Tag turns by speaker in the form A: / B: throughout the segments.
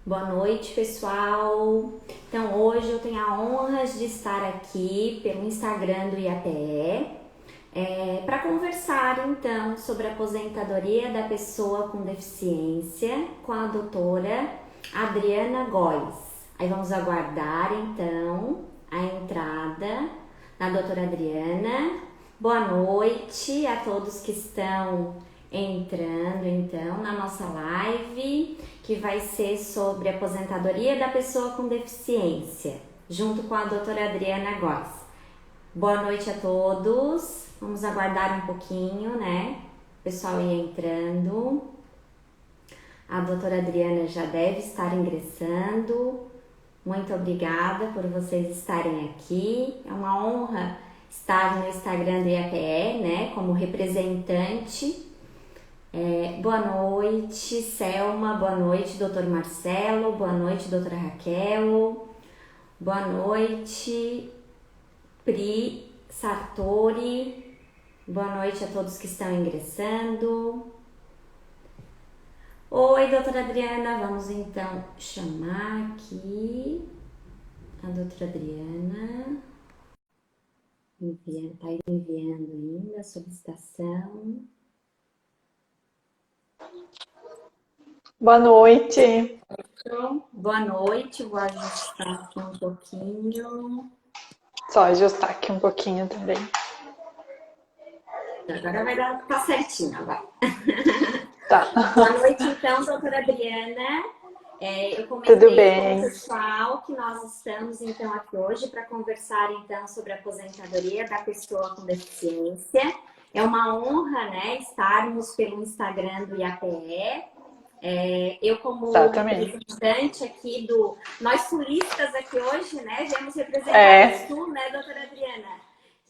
A: Boa noite, pessoal. Então, hoje eu tenho a honra de estar aqui pelo Instagram do IAPE para conversar então sobre a aposentadoria da pessoa com deficiência com a doutora Adriana Góes. Aí vamos aguardar então a entrada da doutora Adriana. Boa noite a todos que estão entrando então na nossa live, que vai ser sobre a aposentadoria da pessoa com deficiência, junto com a doutora Adriana Góes. Boa noite a todos. Vamos aguardar um pouquinho, né? O pessoal ir entrando. A doutora Adriana já deve estar ingressando. Muito obrigada por vocês estarem aqui. É uma honra estar no Instagram do IAPE, né? Como representante. Boa noite, Selma. Boa noite, doutor Marcelo. Boa noite, doutora Raquel. Boa noite, Pri Sartori. Boa noite a todos que estão ingressando. Oi, doutora Adriana. Vamos então chamar aqui a doutora Adriana. Está enviando ainda a solicitação.
B: Boa noite.
A: Boa noite, vou ajustar aqui um pouquinho.
B: Só ajustar aqui um pouquinho também.
A: Agora vai dar, tá certinho agora.
B: Tá.
A: Boa noite, então, doutora Adriana. Eu
B: Tudo
A: comentei com o
B: bem.
A: pessoal que nós estamos, então, aqui hoje para conversar, então, sobre a aposentadoria da pessoa com deficiência. É uma honra, né, estarmos pelo Instagram do IAPE. Eu, como
B: Exatamente.
A: representante aqui do... Nós sulistas aqui hoje, né, viemos representar o Sul, né, doutora Adriana?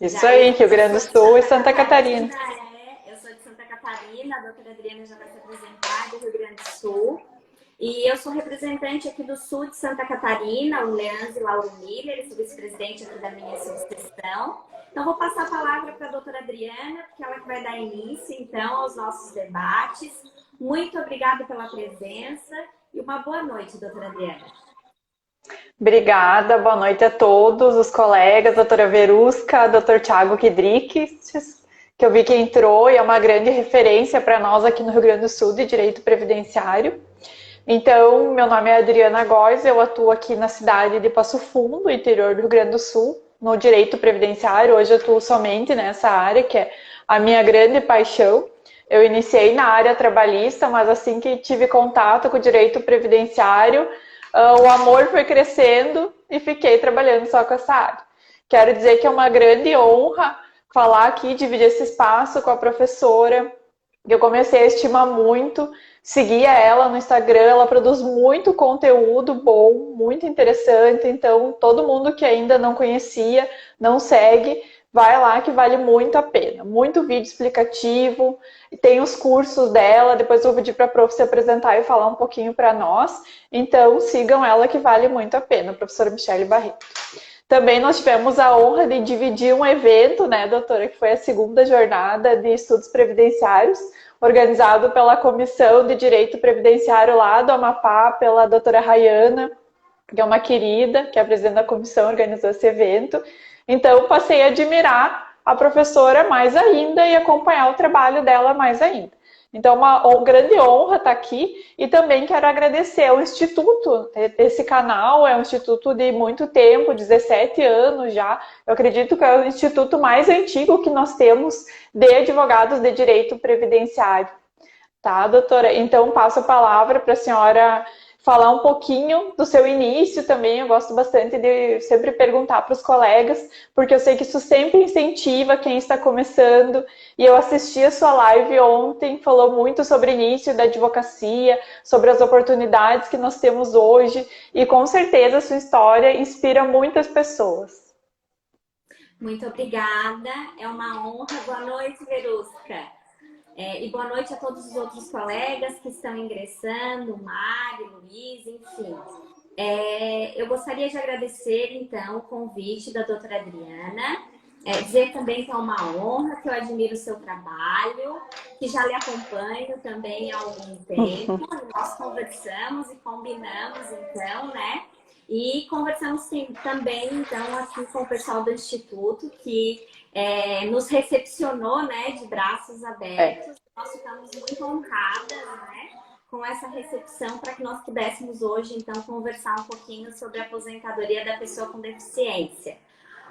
B: Isso
A: Já eu
B: aí, Rio Grande do
A: sou de
B: Sul e
A: Santa
B: Santa Catarina.
A: Catarina, eu sou de Santa Catarina, a doutora Adriana já vai se apresentar do Rio Grande do Sul. E eu sou representante aqui do Sul de Santa Catarina, o Leandro e Lauro Miller, eu sou vice-presidente aqui da minha subseção. Então, vou passar a palavra para a doutora Adriana, porque ela que vai dar início, então, aos nossos debates. Muito obrigada pela presença e uma boa noite, doutora Adriana.
B: Obrigada, boa noite a todos os colegas, doutora Verusca, doutor Tiago Kidriques, que eu vi que entrou e é uma grande referência para nós aqui no Rio Grande do Sul de direito previdenciário. Então, meu nome é Adriana Góes, eu atuo aqui na cidade de Passo Fundo, interior do Rio Grande do Sul, no direito previdenciário. Hoje eu atuo somente nessa área, que é a minha grande paixão. Eu iniciei na área trabalhista, mas assim que tive contato com o direito previdenciário, o amor foi crescendo e fiquei trabalhando só com essa área. Quero dizer que é uma grande honra falar aqui, dividir esse espaço com a professora, que eu comecei a estimar muito, seguia ela no Instagram, ela produz muito conteúdo bom, muito interessante, então todo mundo que ainda não conhecia, não segue, vai lá que vale muito a pena. Muito vídeo explicativo, tem os cursos dela, depois eu vou pedir para a prof se apresentar e falar um pouquinho para nós, então sigam ela que vale muito a pena, professora Michele Barreto. Também nós tivemos a honra de dividir um evento, né, doutora, que foi a segunda jornada de estudos previdenciários, organizado pela Comissão de Direito Previdenciário lá do Amapá, pela doutora Rayana, que é uma querida, que é a presidente da comissão, organizou esse evento. Então, passei a admirar a professora mais ainda e acompanhar o trabalho dela mais ainda. Então, uma grande honra estar aqui e também quero agradecer ao Instituto. Esse canal é um instituto de muito tempo, 17 anos já. Eu acredito que é o instituto mais antigo que nós temos de advogados de direito previdenciário. Tá, doutora? Então, passo a palavra para a senhora falar um pouquinho do seu início também. Eu gosto bastante de sempre perguntar para os colegas, porque eu sei que isso sempre incentiva quem está começando. E eu assisti a sua live ontem, falou muito sobre o início da advocacia, sobre as oportunidades que nós temos hoje, e com certeza a sua história inspira muitas pessoas.
A: Muito obrigada, é uma honra. Boa noite, Verusca. E boa noite a todos os outros colegas que estão ingressando, Mari, Luiz, enfim. Eu gostaria de agradecer, então, o convite da doutora Adriana Dizer também que é uma honra, que eu admiro o seu trabalho, que já lhe acompanho também há algum tempo. Nós conversamos e combinamos, então, né? E conversamos também, então, aqui com o pessoal do Instituto, que nos recepcionou, né, de braços
B: É.
A: abertos. Nós ficamos muito honradas, né, com essa recepção para que nós pudéssemos hoje, então, conversar um pouquinho sobre a aposentadoria da pessoa com deficiência.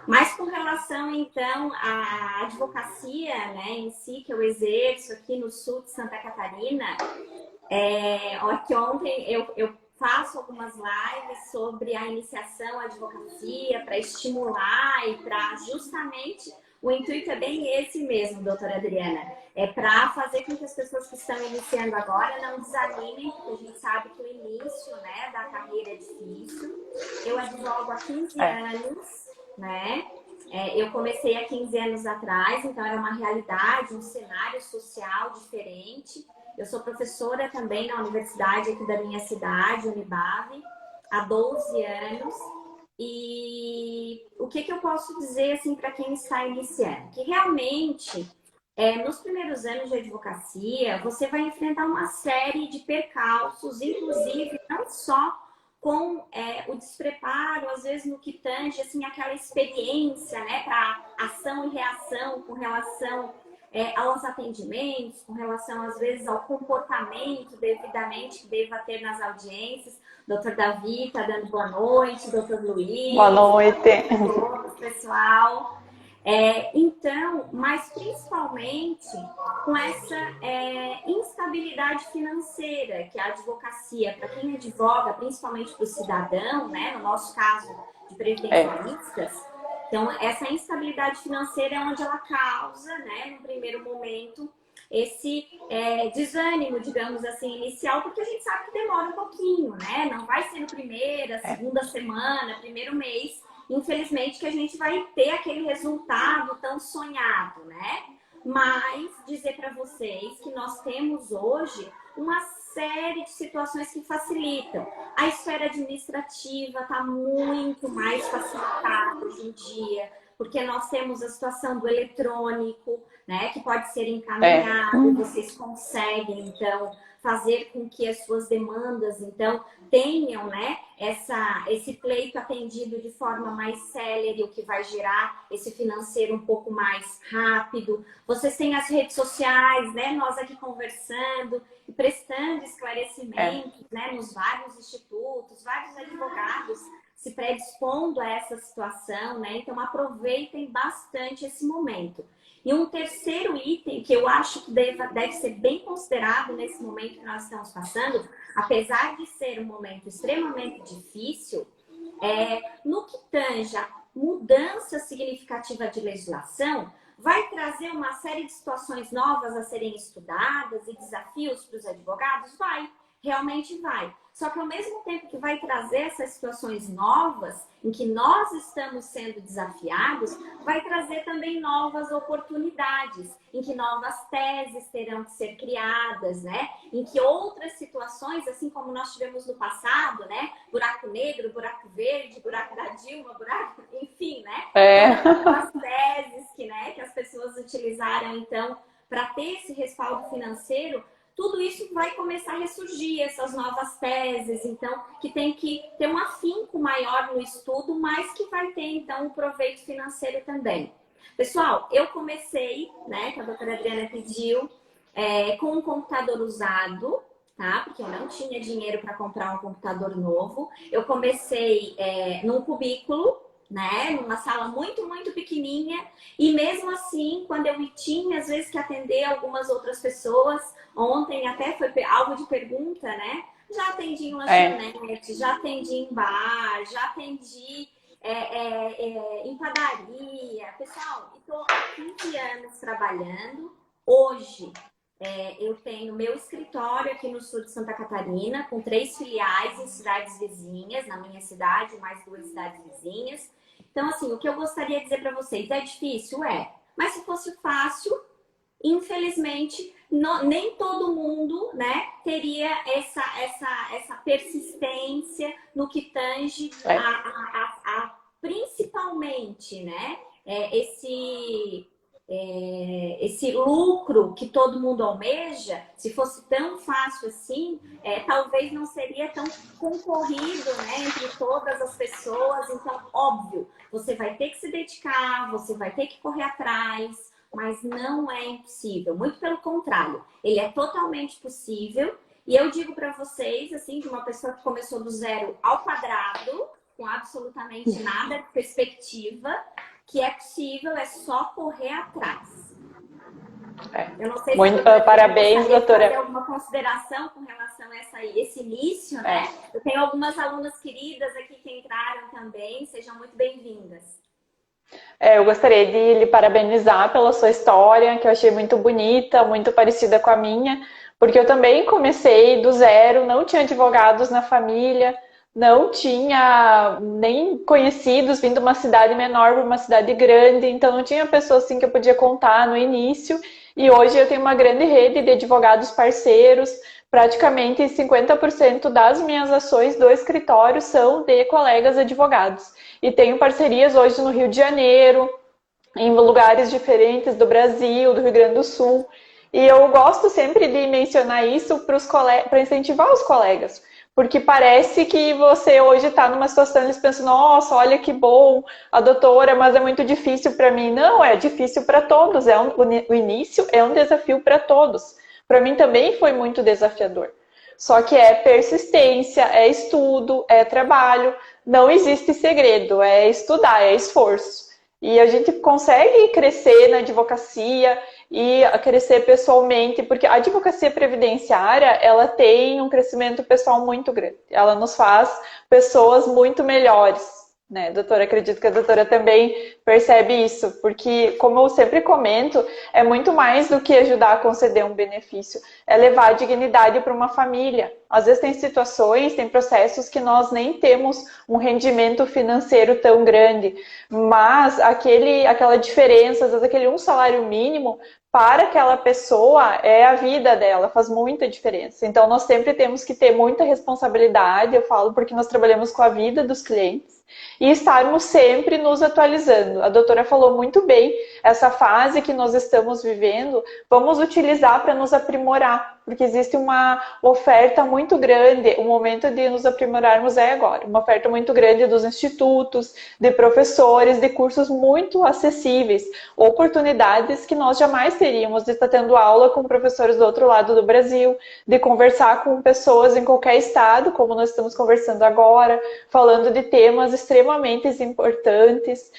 A: Mas com relação, então, à advocacia, né, em si, que eu exerço aqui no sul de Santa Catarina, que ontem eu faço algumas lives sobre a iniciação à advocacia para estimular e para justamente o intuito é bem esse mesmo, doutora Adriana. É para fazer com que as pessoas que estão iniciando agora não desanimem, porque a gente sabe que o início, né, da carreira é difícil. Eu advogo há 15
B: É.
A: anos, né? Eu comecei há 15 anos atrás, então era uma realidade, um cenário social diferente. Eu sou professora também na universidade aqui da minha cidade, Unibave, há 12 anos. E o que eu posso dizer assim para quem está iniciando? Que realmente, nos primeiros anos de advocacia, você vai enfrentar uma série de percalços, inclusive não só com o despreparo, às vezes no que tange assim, aquela experiência, né, para ação e reação com relação aos atendimentos, com relação, às vezes, ao comportamento devidamente que deva ter nas audiências. Doutor Davi está dando boa noite, doutor
B: Boa
A: Luiz,
B: noite.
A: todos, pessoal. Então, mas principalmente com essa instabilidade financeira que a advocacia, para quem advoga, principalmente para o cidadão, né, no nosso caso de previdenciaristas, então essa instabilidade financeira é onde ela causa, né, no primeiro momento, esse desânimo, digamos assim, inicial, porque a gente sabe que demora um pouquinho, né? Não vai ser no primeira, segunda semana, primeiro mês, infelizmente, que a gente vai ter aquele resultado tão sonhado, né? Mas dizer para vocês que nós temos hoje uma série de situações que facilitam. A esfera administrativa está muito mais facilitada hoje em dia, porque nós temos a situação do eletrônico, né, que pode ser encaminhado, vocês conseguem, então, fazer com que as suas demandas, então, tenham, né, esse pleito atendido de forma mais célere, o que vai gerar esse financeiro um pouco mais rápido. Vocês têm as redes sociais, né, nós aqui conversando e prestando esclarecimentos, né, nos vários institutos, vários advogados se predispondo a essa situação, né, então aproveitem bastante esse momento. E um terceiro item que eu acho que deve ser bem considerado nesse momento que nós estamos passando, apesar de ser um momento extremamente difícil, no que tange a mudança significativa de legislação, vai trazer uma série de situações novas a serem estudadas e desafios para os advogados? Vai, realmente vai. Só que ao mesmo tempo que vai trazer essas situações novas, em que nós estamos sendo desafiados, vai trazer também novas oportunidades, em que novas teses terão que ser criadas, né? Em que outras situações, assim como nós tivemos no passado, né? Buraco negro, buraco verde, buraco da Dilma, buraco, enfim, né? As teses que as pessoas utilizaram, então, para ter esse respaldo financeiro, tudo isso vai começar a ressurgir, essas novas teses, então, que tem que ter um afinco maior no estudo, mas que vai ter, então, um proveito financeiro também. Pessoal, eu comecei, né, que a doutora Adriana pediu, com um computador usado, tá? Porque eu não tinha dinheiro para comprar um computador novo. Eu comecei num cubículo, né, numa sala muito, muito pequenininha, e mesmo assim, quando eu tinha, às vezes, que atender algumas outras pessoas, ontem até foi algo de pergunta, né, já atendi em lanchonete, já atendi em bar, já atendi em padaria. Pessoal, estou há 15 anos trabalhando. Hoje, eu tenho meu escritório aqui no sul de Santa Catarina, com 3 filiais em cidades vizinhas, na minha cidade, mais 2 cidades vizinhas. Então, assim, o que eu gostaria de dizer para vocês, é difícil? É. Mas se fosse fácil, infelizmente, nem todo mundo, né, teria essa persistência no que tange principalmente, né, esse lucro que todo mundo almeja, se fosse tão fácil assim, talvez não seria tão concorrido, né, entre todas as pessoas. Então, óbvio, você vai ter que se dedicar, você vai ter que correr atrás, mas não é impossível. Muito pelo contrário, ele é totalmente possível. E eu digo para vocês, assim, de uma pessoa que começou do zero ao quadrado, com absolutamente nada de perspectiva, que é possível, é só correr atrás. Eu não sei se
B: muito, parabéns, doutora.
A: fazer alguma consideração com relação a esse início, né? Eu tenho algumas alunas queridas aqui que entraram também, sejam muito bem-vindas.
B: Eu gostaria de lhe parabenizar pela sua história, que eu achei muito bonita, muito parecida com a minha, porque eu também comecei do zero, não tinha advogados na família, não tinha nem conhecidos, vindo de uma cidade menor para uma cidade grande, então não tinha pessoa assim que eu podia contar no início. E hoje eu tenho uma grande rede de advogados parceiros, praticamente 50% das minhas ações do escritório são de colegas advogados. E tenho parcerias hoje no Rio de Janeiro, em lugares diferentes do Brasil, do Rio Grande do Sul. E eu gosto sempre de mencionar isso para incentivar os colegas, porque parece que você hoje está numa situação e eles pensam, nossa, olha que bom, a doutora, mas é muito difícil para mim. Não, é difícil para todos, o início é um desafio para todos. Para mim também foi muito desafiador. Só que é persistência, é estudo, é trabalho, não existe segredo, é estudar, é esforço. E a gente consegue crescer na advocacia e crescer pessoalmente, porque a advocacia previdenciária, ela tem um crescimento pessoal muito grande. Ela nos faz pessoas muito melhores, né, doutora? Acredito que a doutora também percebe isso, porque, como eu sempre comento, é muito mais do que ajudar a conceder um benefício, é levar a dignidade para uma família. Às vezes tem situações, tem processos que nós nem temos um rendimento financeiro tão grande, mas aquela diferença, às vezes aquele um salário mínimo, para aquela pessoa é a vida dela, faz muita diferença. Então nós sempre temos que ter muita responsabilidade, eu falo porque nós trabalhamos com a vida dos clientes, e estarmos sempre nos atualizando. A doutora falou muito bem, essa fase que nós estamos vivendo, vamos utilizar para nos aprimorar, porque existe uma oferta muito grande, o momento de nos aprimorarmos é agora, uma oferta muito grande dos institutos, de professores, de cursos muito acessíveis, oportunidades que nós jamais teríamos de estar tendo aula com professores do outro lado do Brasil, de conversar com pessoas em qualquer estado, como nós estamos conversando agora, falando de temas extremamente importantes.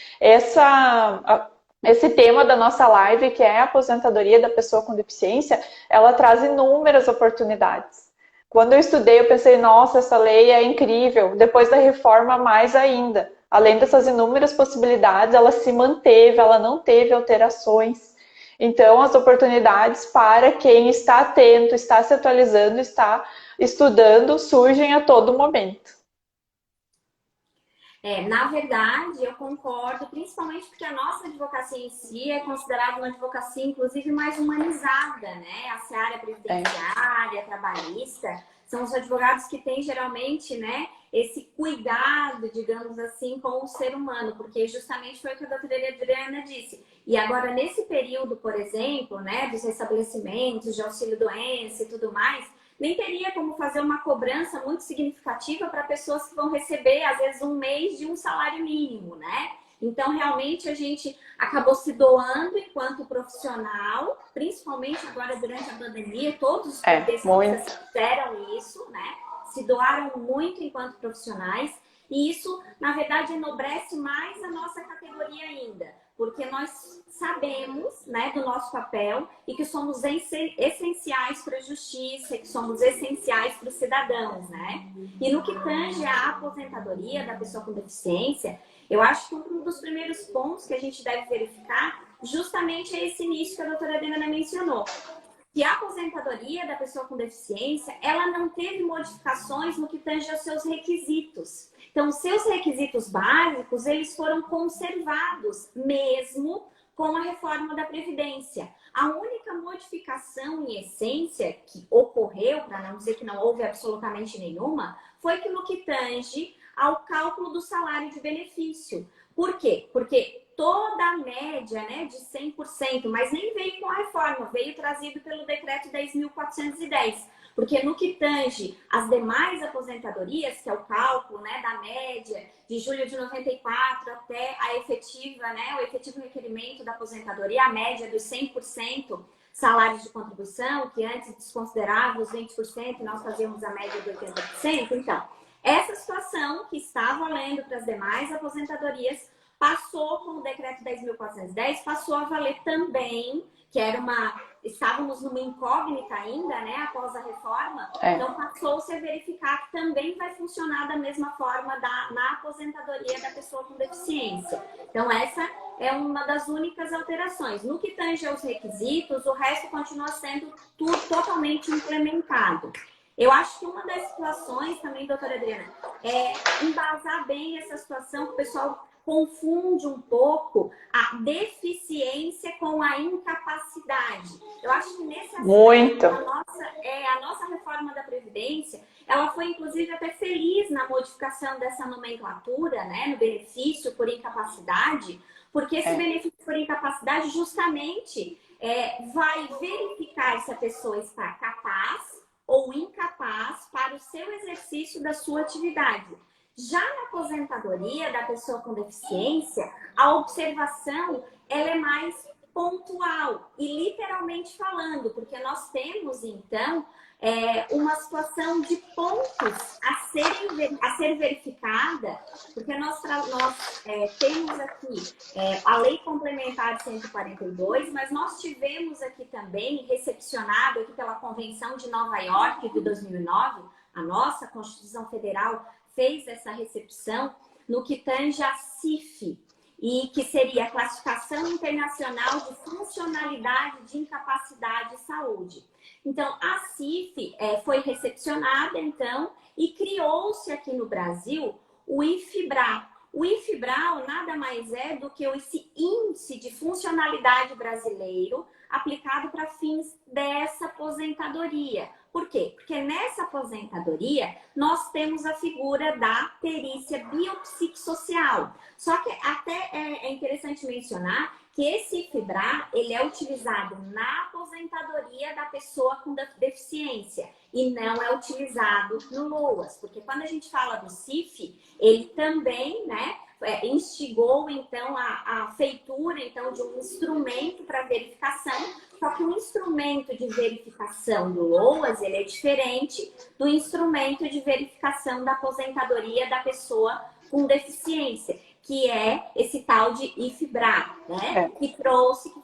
B: Esse tema da nossa live, que é a aposentadoria da pessoa com deficiência, ela traz inúmeras oportunidades. Quando eu estudei, eu pensei, nossa, essa lei é incrível. Depois da reforma, mais ainda. Além dessas inúmeras possibilidades, ela se manteve, ela não teve alterações. Então, as oportunidades para quem está atento, está se atualizando, está estudando, surgem a todo momento.
A: Na verdade, eu concordo, principalmente porque a nossa advocacia em si é considerada uma advocacia, inclusive, mais humanizada, né? A seara previdenciária, trabalhista, são os advogados que têm, geralmente, né, esse cuidado, digamos assim, com o ser humano, porque justamente foi o que a doutora Adriana disse. E agora, nesse período, por exemplo, né, dos restabelecimentos de auxílio-doença e tudo mais, nem teria como fazer uma cobrança muito significativa para pessoas que vão receber, às vezes, um mês de um salário mínimo, né? Então, realmente, a gente acabou se doando enquanto profissional, principalmente agora durante a pandemia, todos os especialistas fizeram isso, né? Se doaram muito enquanto profissionais, e isso, na verdade, enobrece mais a nossa categoria ainda, porque nós sabemos, né, do nosso papel e que somos essenciais para a justiça, que somos essenciais para os cidadãos, né? E no que tange à aposentadoria da pessoa com deficiência, eu acho que um dos primeiros pontos que a gente deve verificar justamente é esse início que a doutora Adriana mencionou. Que a aposentadoria da pessoa com deficiência, ela não teve modificações no que tange aos seus requisitos. Então, os seus requisitos básicos, eles foram conservados, mesmo com a reforma da Previdência. A única modificação em essência que ocorreu, para não dizer que não houve absolutamente nenhuma, foi que no que tange ao cálculo do salário de benefício. Por quê? Porque toda a média, né, de 100%, mas nem veio com a reforma, veio trazido pelo decreto 10.410. Porque no que tange as demais aposentadorias, que é o cálculo, né, da média de julho de 94 até a efetiva, né, o efetivo requerimento da aposentadoria, a média dos 100% salários de contribuição, que antes desconsiderava os 20% e nós fazíamos a média de 80%. Então, essa situação que está valendo para as demais aposentadorias passou com o decreto 10.410, passou a valer também, que era estávamos numa incógnita ainda, né, após a reforma, então passou-se a verificar que também vai funcionar da mesma forma na aposentadoria da pessoa com deficiência. Então essa é uma das únicas alterações. No que tange aos requisitos, o resto continua sendo tudo totalmente implementado. Eu acho que uma das situações também, doutora Adriana, é embasar bem essa situação que o pessoal confunde um pouco a deficiência com a incapacidade. Eu acho que nesse aspecto, a nossa reforma da Previdência, ela foi inclusive até feliz na modificação dessa nomenclatura, né, no benefício por incapacidade, porque esse benefício por incapacidade justamente vai verificar se a pessoa está capaz ou incapaz para o seu exercício da sua atividade. Já na aposentadoria da pessoa com deficiência, a observação ela é mais pontual e literalmente falando, porque nós temos, então, uma situação de pontos a ser verificada, porque nós temos aqui a Lei Complementar 142, mas nós tivemos aqui também, recepcionado aqui pela Convenção de Nova York de 2009, a nossa Constituição Federal fez essa recepção no que tange a CIF, e que seria a Classificação Internacional de Funcionalidade de Incapacidade e Saúde. Então, a CIF foi recepcionada, então, e criou-se aqui no Brasil o IFIBRA. O IFIBRA nada mais é do que esse índice de funcionalidade brasileiro aplicado para fins dessa aposentadoria. Por quê? Porque nessa aposentadoria nós temos a figura da perícia biopsicossocial. Só que até é interessante mencionar que esse IFIBRA, ele é utilizado na aposentadoria da pessoa com deficiência e não é utilizado no LOAS, porque quando a gente fala do CIF, ele também, né, instigou então a feitura então de um instrumento para verificação, só que o instrumento de verificação do LOAS, ele é diferente do instrumento de verificação da aposentadoria da pessoa com deficiência, que é esse tal de IFIBRA, né? Que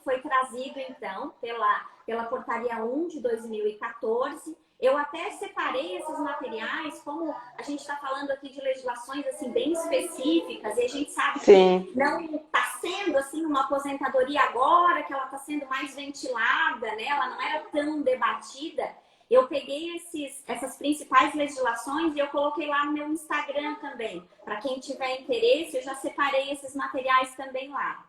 A: foi trazido, então, pela Portaria 1 de 2014. Eu até separei esses materiais, como a gente está falando aqui de legislações, assim, bem específicas, e a gente sabe que não está sendo, assim, uma aposentadoria agora, que ela está sendo mais ventilada, né? Ela não era tão debatida. Eu peguei essas principais legislações e eu coloquei lá no meu Instagram também. Para quem tiver interesse, eu já separei esses materiais também lá.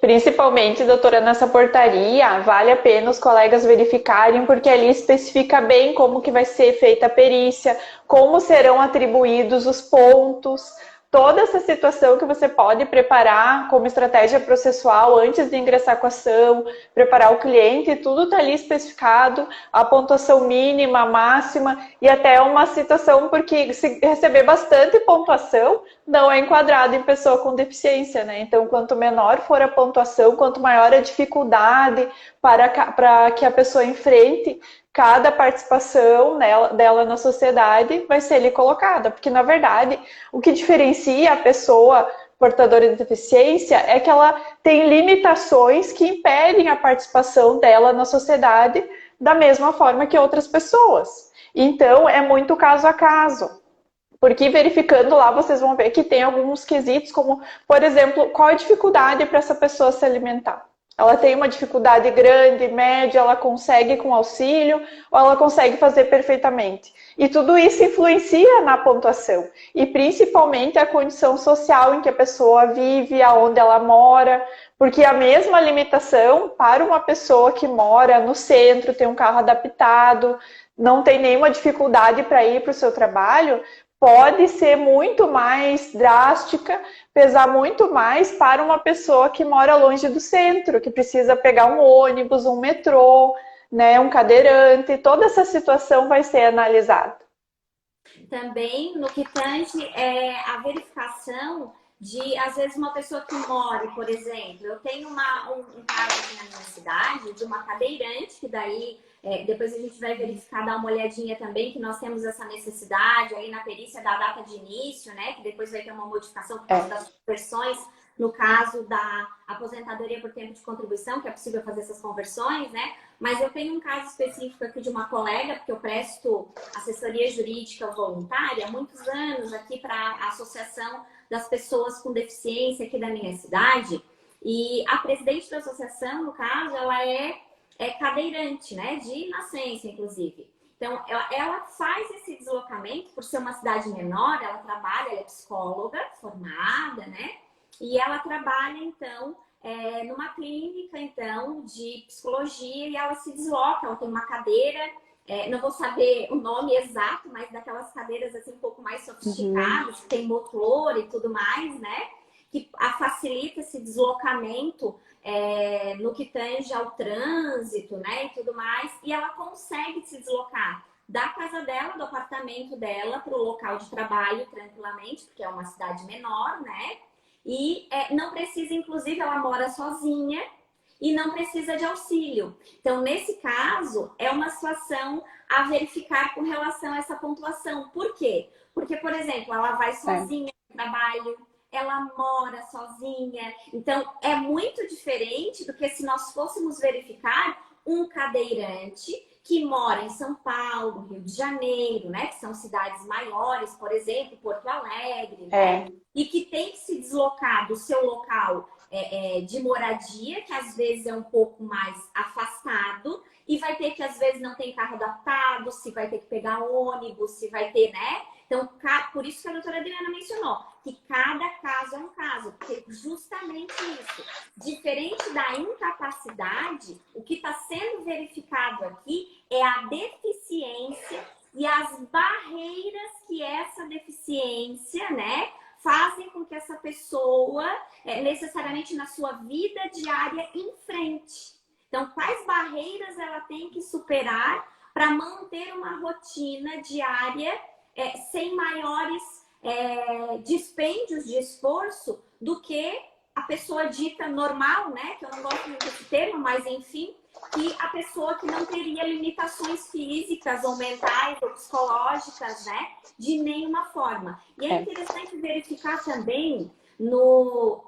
B: Principalmente, doutora, nessa portaria, vale a pena os colegas verificarem, porque ali especifica bem como que vai ser feita a perícia, como serão atribuídos os pontos, toda essa situação que você pode preparar como estratégia processual antes de ingressar com a ação, preparar o cliente, tudo está ali especificado, a pontuação mínima, máxima e até uma situação, porque se receber bastante pontuação, não é enquadrado em pessoa com deficiência, né? Então, quanto menor for a pontuação, quanto maior a dificuldade para que a pessoa enfrente cada participação dela na sociedade vai ser ali colocada. Porque, na verdade, o que diferencia a pessoa portadora de deficiência é que ela tem limitações que impedem a participação dela na sociedade da mesma forma que outras pessoas. Então, é muito caso a caso. Porque verificando lá, vocês vão ver que tem alguns quesitos, como, por exemplo, qual a dificuldade para essa pessoa se alimentar? Ela tem uma dificuldade grande, média, ela consegue com auxílio ou ela consegue fazer perfeitamente. E tudo isso influencia na pontuação. E principalmente a condição social em que a pessoa vive, aonde ela mora. Porque a mesma limitação para uma pessoa que mora no centro, tem um carro adaptado, não tem nenhuma dificuldade para ir para o seu trabalho, pode ser muito mais drástica, pesar muito mais para uma pessoa que mora longe do centro, que precisa pegar um ônibus, um metrô, né, um cadeirante. Toda essa situação vai ser analisada.
A: Também no que tange a verificação de, às vezes, uma pessoa que mora, por exemplo, eu tenho um caso aqui na minha cidade de uma cadeirante, que daí depois a gente vai verificar, dar uma olhadinha também, que nós temos essa necessidade aí na perícia da data de início, né? Que depois vai ter uma modificação por causa das conversões, no caso da aposentadoria por tempo de contribuição, que é possível fazer essas conversões, né? Mas eu tenho um caso específico aqui de uma colega, porque eu presto assessoria jurídica voluntária há muitos anos aqui para a Associação das Pessoas com Deficiência aqui da minha cidade. E a presidente da associação, no caso, ela é cadeirante, né? De nascença, inclusive. Então, ela faz esse deslocamento, por ser uma cidade menor, ela trabalha, ela é psicóloga formada, né? E ela trabalha, então, numa clínica, então, de psicologia, e ela se desloca, ela tem uma cadeira, não vou saber o nome exato, mas daquelas cadeiras, assim, um pouco mais sofisticadas, que tem motor e tudo mais, né? Que facilita esse deslocamento no que tange ao trânsito, né, e tudo mais, e ela consegue se deslocar da casa dela, do apartamento dela, para o local de trabalho tranquilamente, porque é uma cidade menor, né, e não precisa, inclusive, ela mora sozinha e não precisa de auxílio. Então, nesse caso, é uma situação a verificar com relação a essa pontuação. Por quê? Porque, por exemplo, ela vai sozinha no trabalho, ela mora sozinha. Então, é muito diferente do que se nós fôssemos verificar um cadeirante que mora em São Paulo, Rio de Janeiro, né? Que são cidades maiores, por exemplo, Porto Alegre, né? E que tem que se deslocar do seu local de moradia, que às vezes é um pouco mais afastado, e vai ter que, às vezes, não tem carro adaptado, se vai ter que pegar ônibus, se vai ter, né? Então, por isso que a doutora Adriana mencionou, que cada caso é um caso, porque justamente isso, diferente da incapacidade, o que está sendo verificado aqui é a deficiência e as barreiras que essa deficiência, né, fazem com que essa pessoa, necessariamente na sua vida diária, enfrente. Então, quais barreiras ela tem que superar para manter uma rotina diária sem maiores dispêndios de esforço do que a pessoa dita normal, né? Que eu não gosto muito desse termo, mas enfim, que a pessoa que não teria limitações físicas ou mentais ou psicológicas, né? De nenhuma forma. E é interessante verificar também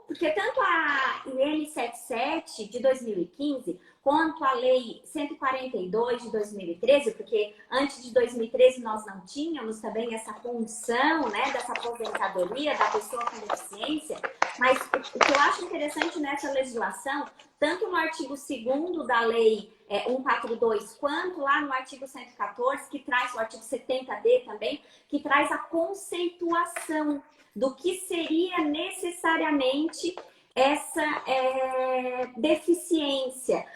A: porque tanto a IN 77 de 2015 quanto a Lei 142 de 2013, porque antes de 2013 nós não tínhamos também essa condição, né, dessa aposentadoria da pessoa com deficiência, mas o que eu acho interessante nessa legislação, tanto no artigo 2º da Lei 142, quanto lá no artigo 114, que traz o artigo 70D também, que traz a conceituação do que seria necessariamente essa deficiência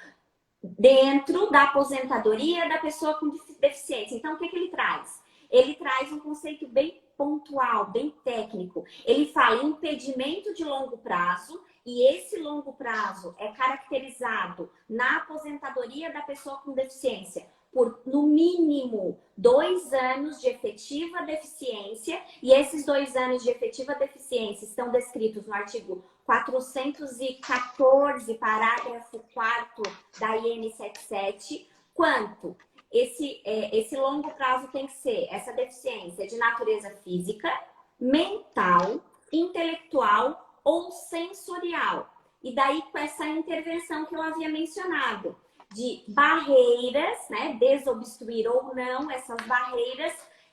A: dentro da aposentadoria da pessoa com deficiência. Então, o que ele traz? Ele traz um conceito bem pontual, bem técnico. Ele fala em impedimento de longo prazo, e esse longo prazo é caracterizado na aposentadoria da pessoa com deficiência por, no mínimo, 2 anos de efetiva deficiência, e esses 2 anos de efetiva deficiência estão descritos no artigo 414, parágrafo 4º da IN 77, quanto esse longo prazo tem que ser essa deficiência de natureza física, mental, intelectual ou sensorial. E daí com essa intervenção que eu havia mencionado, de barreiras, né, desobstruir ou não essas barreiras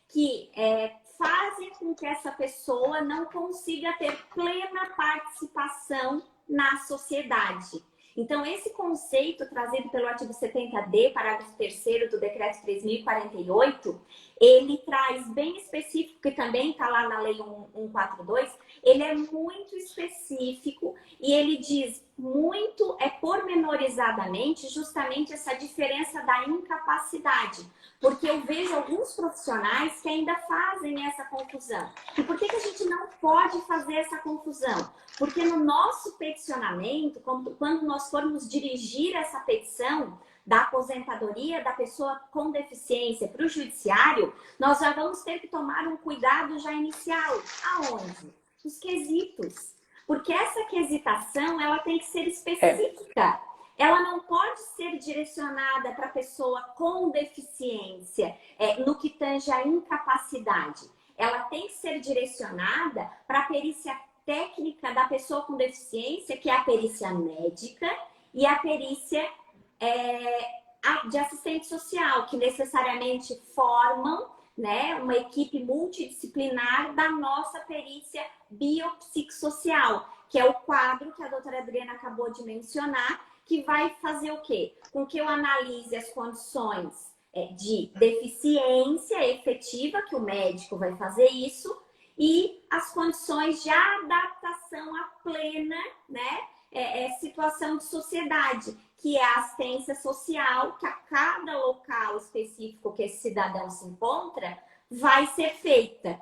A: que fazem com que essa pessoa não consiga ter plena participação na sociedade. Então, esse conceito trazido pelo artigo 70D, parágrafo 3º do Decreto 3.048, ele traz bem específico, que também está lá na Lei 142, ele é muito específico e ele diz muito, pormenorizadamente, justamente essa diferença da incapacidade. Porque eu vejo alguns profissionais que ainda fazem essa confusão. E por que a gente não pode fazer essa confusão? Porque no nosso peticionamento, quando nós formos dirigir essa petição da aposentadoria da pessoa com deficiência para o judiciário, nós já vamos ter que tomar um cuidado já inicial. Aonde? Os quesitos. Porque essa quesitação, ela tem que ser específica. Ela não pode ser direcionada para a pessoa com deficiência, no que tange a incapacidade. Ela tem que ser direcionada para a perícia técnica da pessoa com deficiência, que é a perícia médica e a perícia de assistente social, que necessariamente formam, né, uma equipe multidisciplinar da nossa perícia biopsicossocial, que é o quadro que a doutora Adriana acabou de mencionar, que vai fazer o quê? Com que eu analise as condições de deficiência efetiva, que o médico vai fazer isso, e as condições de adaptação à plena, né, situação de sociedade, que é a assistência social, que a cada local específico que esse cidadão se encontra, vai ser feita.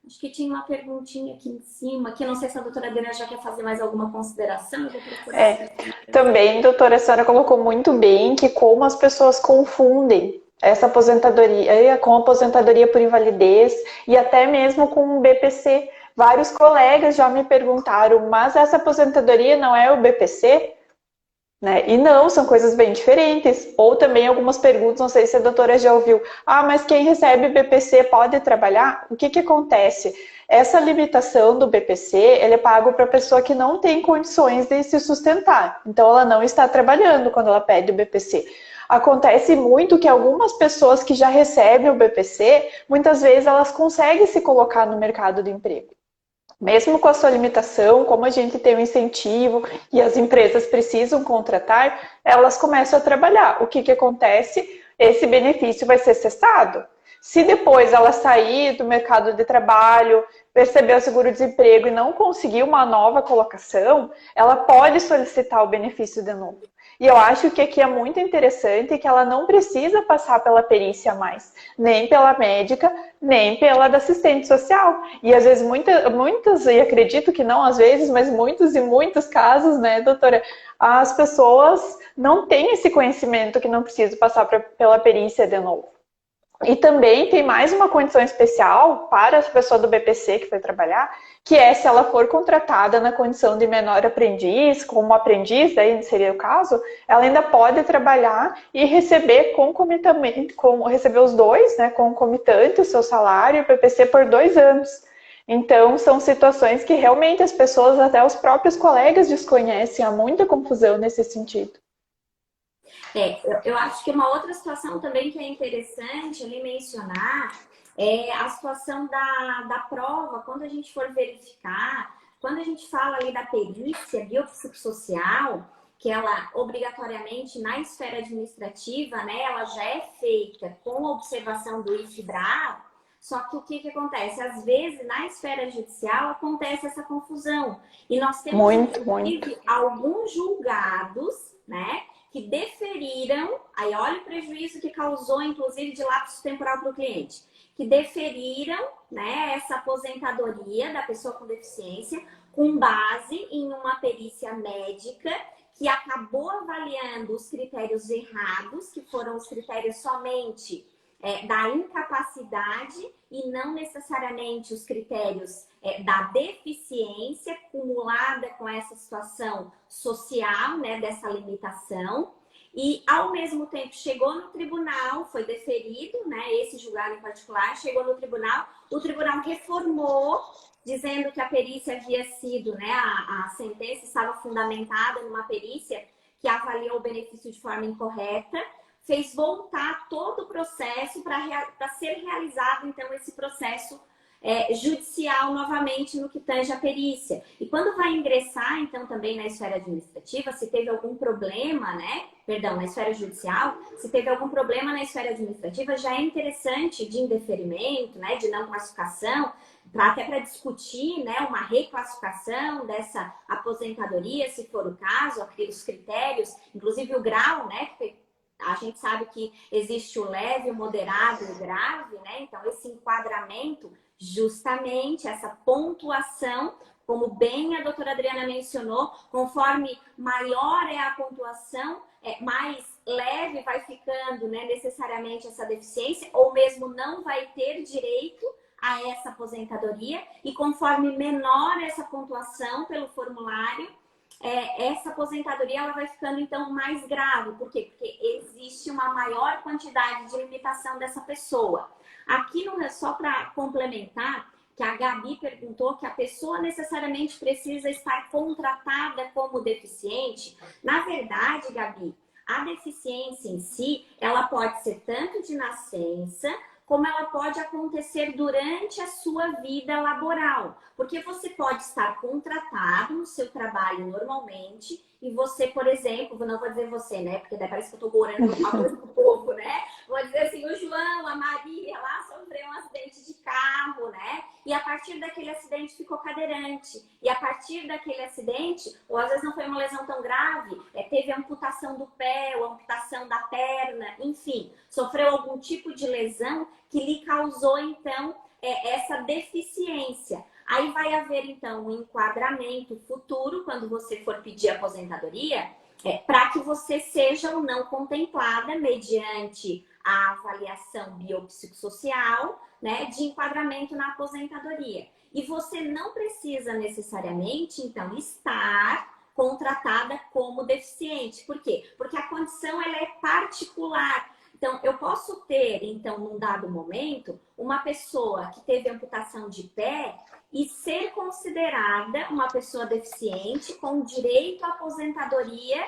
A: Acho que tinha uma perguntinha aqui em cima, que não sei se a doutora Adriana já quer fazer mais alguma consideração. Eu vou procurar.
B: Também, doutora, a senhora colocou muito bem que como as pessoas confundem essa aposentadoria com aposentadoria por invalidez e até mesmo com o BPC. Vários colegas já me perguntaram, mas essa aposentadoria não é o BPC? Né? E não, são coisas bem diferentes. Ou também algumas perguntas, não sei se a doutora já ouviu. Mas quem recebe BPC pode trabalhar? O que acontece? Essa limitação do BPC, ele é pago para a pessoa que não tem condições de se sustentar. Então, ela não está trabalhando quando ela pede o BPC. Acontece muito que algumas pessoas que já recebem o BPC, muitas vezes elas conseguem se colocar no mercado de emprego. Mesmo com a sua limitação, como a gente tem um incentivo e as empresas precisam contratar, elas começam a trabalhar. O que acontece? Esse benefício vai ser cessado. Se depois ela sair do mercado de trabalho, perceber o seguro-desemprego e não conseguir uma nova colocação, ela pode solicitar o benefício de novo. E eu acho que aqui é muito interessante que ela não precisa passar pela perícia mais, nem pela médica, nem pela da assistente social. E às vezes muitas, e acredito que não às vezes, mas muitos e muitos casos, né, doutora, as pessoas não têm esse conhecimento que não precisa passar pela perícia de novo. E também tem mais uma condição especial para a pessoa do BPC que foi trabalhar, que é se ela for contratada na condição de menor aprendiz, como aprendiz, daí seria o caso, ela ainda pode trabalhar e receber concomitantemente, receber os dois, né, concomitante o seu salário e o BPC por 2 anos. Então, são situações que realmente as pessoas, até os próprios colegas desconhecem, há muita confusão nesse sentido.
A: Eu acho que uma outra situação também que é interessante ali mencionar é a situação da prova, quando a gente for verificar, quando a gente fala ali da perícia biopsicossocial, que ela obrigatoriamente na esfera administrativa, né, ela já é feita com observação do IFBRA, só que o que acontece? Às vezes, na esfera judicial, acontece essa confusão. E nós temos, inclusive, alguns julgados, né, que deferiram, aí olha o prejuízo que causou, inclusive, de lapso temporal para o cliente, que deferiram, né, essa aposentadoria da pessoa com deficiência com base em uma perícia médica que acabou avaliando os critérios errados, que foram os critérios somente da incapacidade e não necessariamente os critérios da deficiência acumulada com essa situação social, né, dessa limitação. E, ao mesmo tempo, chegou no tribunal, foi deferido, né, esse julgado em particular, chegou no tribunal, o tribunal reformou, dizendo que a perícia havia sido, né, a sentença estava fundamentada numa perícia que avaliou o benefício de forma incorreta, fez voltar todo o processo para ser realizado, então, esse processo judicial novamente no que tange a perícia. E quando vai ingressar, então, também na esfera administrativa, se teve algum problema, né? Perdão, na esfera judicial, se teve algum problema na esfera administrativa, já é interessante de indeferimento, né? De não classificação, até para discutir, né, uma reclassificação dessa aposentadoria, se for o caso, os critérios, inclusive o grau, né? A gente sabe que existe o leve, o moderado e o grave, né? Então, esse enquadramento, justamente essa pontuação, como bem a doutora Adriana mencionou, conforme maior é a pontuação, mais leve vai ficando, né, necessariamente essa deficiência, ou mesmo não vai ter direito a essa aposentadoria, e conforme menor essa pontuação pelo formulário, essa aposentadoria ela vai ficando então mais grave. Por quê? Porque existe uma maior quantidade de limitação dessa pessoa. Aqui não é só para complementar, que a Gabi perguntou que a pessoa necessariamente precisa estar contratada como deficiente. Na verdade, Gabi, a deficiência em si, ela pode ser tanto de nascença, como ela pode acontecer durante a sua vida laboral. Porque você pode estar contratado no seu trabalho normalmente e você, por exemplo, não vou dizer você, né? Porque daí parece que eu estou morando uma coisa do povo, né? Vou dizer assim, o João, a Maria lá sofreu um acidente de carro, né? E a partir daquele acidente ficou cadeirante. E a partir daquele acidente, ou às vezes não foi uma lesão tão grave, teve amputação do pé, ou amputação da perna, enfim, sofreu algum tipo de lesão que lhe causou, então, essa deficiência. Aí vai haver, então, um enquadramento futuro, quando você for pedir aposentadoria, para que você seja ou não contemplada mediante a avaliação biopsicossocial, né, de enquadramento na aposentadoria. E você não precisa necessariamente, então, estar contratada como deficiente. Por quê? Porque a condição ela é particular. Então, eu posso ter, então, num dado momento, uma pessoa que teve amputação de pé e ser considerada uma pessoa deficiente com direito à aposentadoria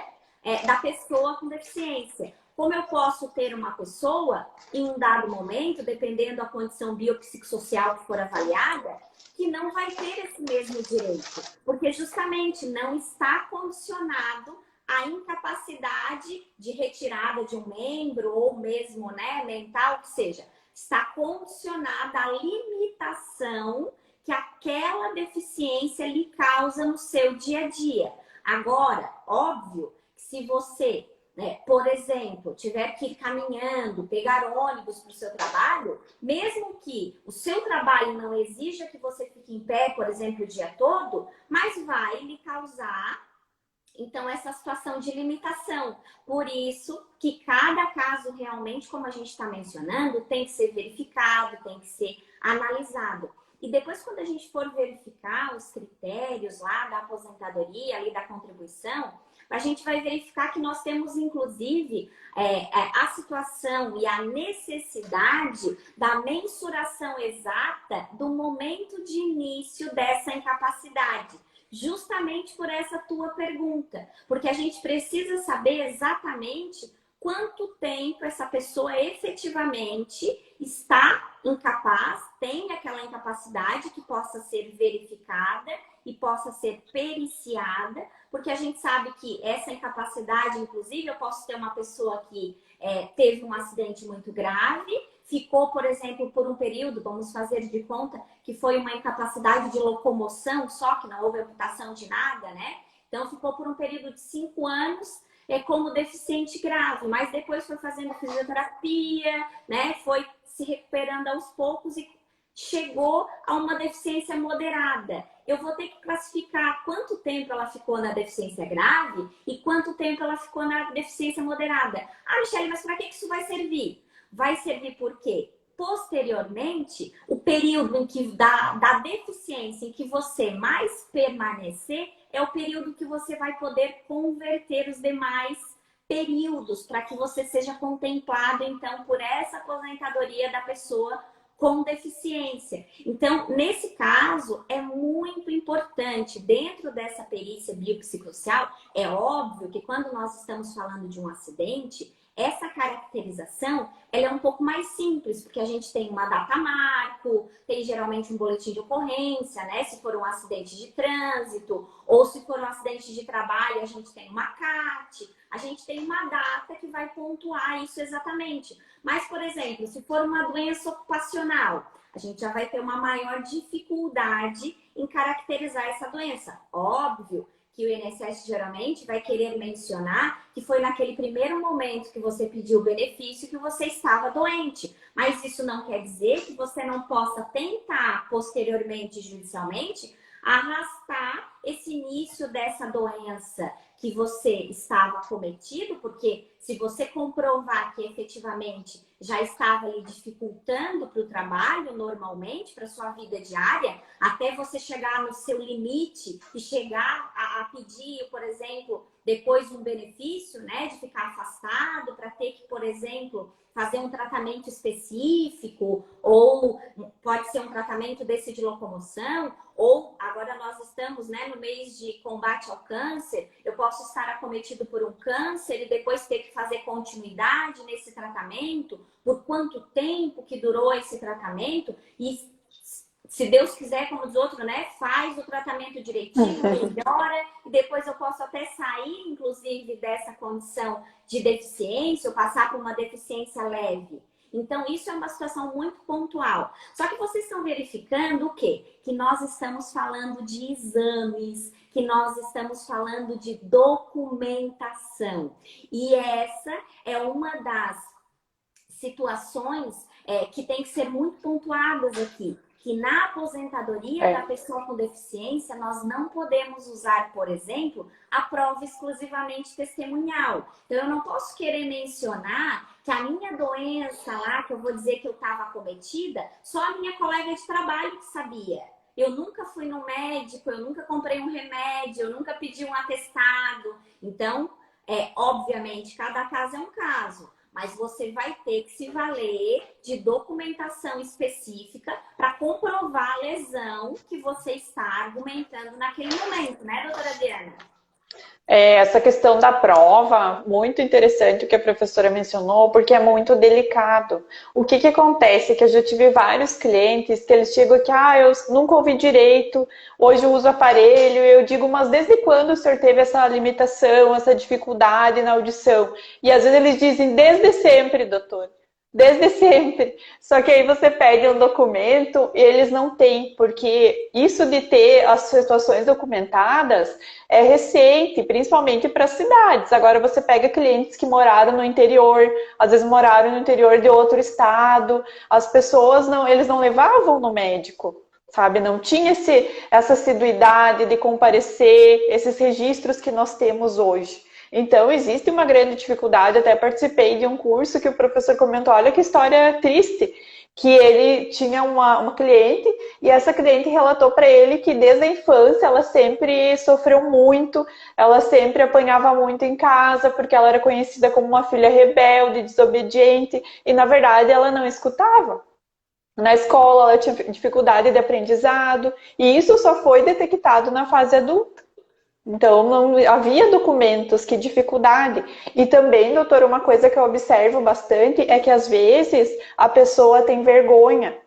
A: da pessoa com deficiência. Como eu posso ter uma pessoa, em um dado momento, dependendo da condição biopsicossocial que for avaliada, que não vai ter esse mesmo direito, porque justamente não está condicionado à incapacidade de retirada de um membro ou mesmo, né, mental, que seja, está condicionada à limitação que aquela deficiência lhe causa no seu dia a dia. Agora, óbvio que se você, por exemplo, tiver que ir caminhando, pegar ônibus para o seu trabalho, mesmo que o seu trabalho não exija que você fique em pé, por exemplo, o dia todo, mas vai lhe causar, então, essa situação de limitação. Por isso que cada caso realmente, como a gente está mencionando, tem que ser verificado, tem que ser analisado. E depois, quando a gente for verificar os critérios lá da aposentadoria, ali da contribuição, a gente vai verificar que nós temos, inclusive, a situação e a necessidade da mensuração exata do momento de início dessa incapacidade. Justamente por essa tua pergunta. Porque a gente precisa saber exatamente quanto tempo essa pessoa efetivamente está incapaz, tem aquela incapacidade que possa ser verificada e possa ser periciada, porque a gente sabe que essa incapacidade, inclusive, eu posso ter uma pessoa que teve um acidente muito grave, ficou, por exemplo, por um período, vamos fazer de conta que foi uma incapacidade de locomoção, só que não houve amputação de nada, né? Então, ficou por um período de 5 anos como deficiente grave, mas depois foi fazendo fisioterapia, né? Foi se recuperando aos poucos e chegou a uma deficiência moderada. Eu vou ter que classificar quanto tempo ela ficou na deficiência grave e quanto tempo ela ficou na deficiência moderada. Ah, Michele, mas para que isso vai servir? Vai servir porque, posteriormente, o período em que da deficiência em que você mais permanecer é o período que você vai poder converter os demais períodos para que você seja contemplado, então, por essa aposentadoria da pessoa com deficiência. Então, nesse caso, é muito importante, dentro dessa perícia biopsicossocial, é óbvio que quando nós estamos falando de um acidente, essa caracterização ela é um pouco mais simples, porque a gente tem uma data marco, tem geralmente um boletim de ocorrência, né? Se for um acidente de trânsito, ou se for um acidente de trabalho, a gente tem uma CAT, a gente tem uma data que vai pontuar isso exatamente. Mas, por exemplo, se for uma doença ocupacional, a gente já vai ter uma maior dificuldade em caracterizar essa doença. Óbvio que o INSS geralmente vai querer mencionar que foi naquele primeiro momento que você pediu o benefício que você estava doente. Mas isso não quer dizer que você não possa tentar, posteriormente, judicialmente, arrastar esse início dessa doença que você estava acometido, porque se você comprovar que efetivamente já estava lhe dificultando para o trabalho normalmente, para a sua vida diária, até você chegar no seu limite e chegar a pedir, por exemplo, depois um benefício, né, de ficar afastado, para ter que, por exemplo, fazer um tratamento específico, ou pode ser um tratamento desse de locomoção, ou agora nós estamos, né, no mês de combate ao câncer, eu posso estar acometido por um câncer e depois ter que fazer continuidade nesse tratamento, por quanto tempo que durou esse tratamento, e se Deus quiser, como diz outro, né, faz o tratamento direitinho, melhora, e depois eu posso até sair, inclusive, dessa condição de deficiência, ou passar por uma deficiência leve. Então, isso é uma situação muito pontual. Só que vocês estão verificando o quê? Que nós estamos falando de exames, que nós estamos falando de documentação. E essa é uma das situações que tem que ser muito pontuadas aqui. Que na aposentadoria da pessoa com deficiência, nós não podemos usar, por exemplo, a prova exclusivamente testemunhal. Então, eu não posso querer mencionar que a minha doença lá, que eu vou dizer que eu estava acometida, só a minha colega de trabalho que sabia. Eu nunca fui no médico, eu nunca comprei um remédio, eu nunca pedi um atestado. Então, obviamente, cada caso é um caso. Mas você vai ter que se valer de documentação específica para comprovar a lesão que você está argumentando naquele momento, né, doutora Adriana?
B: Essa questão da prova, muito interessante o que a professora mencionou, porque é muito delicado. O que acontece? Que eu já tive vários clientes que eles chegam aqui, eu nunca ouvi direito, hoje eu uso aparelho, eu digo, mas desde quando o senhor teve essa limitação, essa dificuldade na audição? E às vezes eles dizem, desde sempre, doutor. Desde sempre. Só que aí você pede um documento e eles não têm, porque isso de ter as situações documentadas é recente, principalmente para cidades. Agora você pega clientes que moraram no interior, às vezes moraram no interior de outro estado, as pessoas eles não levavam no médico, sabe? Não tinha essa assiduidade de comparecer, esses registros que nós temos hoje. Então, existe uma grande dificuldade. Até participei de um curso que o professor comentou, olha que história triste, que ele tinha uma cliente e essa cliente relatou para ele que desde a infância ela sempre sofreu muito, ela sempre apanhava muito em casa, porque ela era conhecida como uma filha rebelde, desobediente, e na verdade ela não escutava. Na escola ela tinha dificuldade de aprendizado, e isso só foi detectado na fase adulta. Então, não havia documentos, que dificuldade. E também, doutor, uma coisa que eu observo bastante é que, às vezes, a pessoa tem vergonha.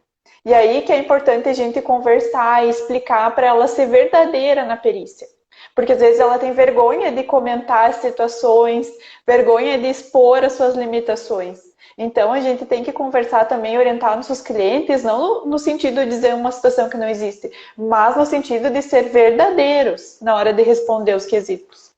B: E aí que é importante a gente conversar e explicar para ela ser verdadeira na perícia. Porque, às vezes, ela tem vergonha de comentar as situações, vergonha de expor as suas limitações. Então, a gente tem que conversar também, orientar nossos clientes, não no sentido de dizer uma situação que não existe, mas no sentido de ser verdadeiros na hora de responder os quesitos.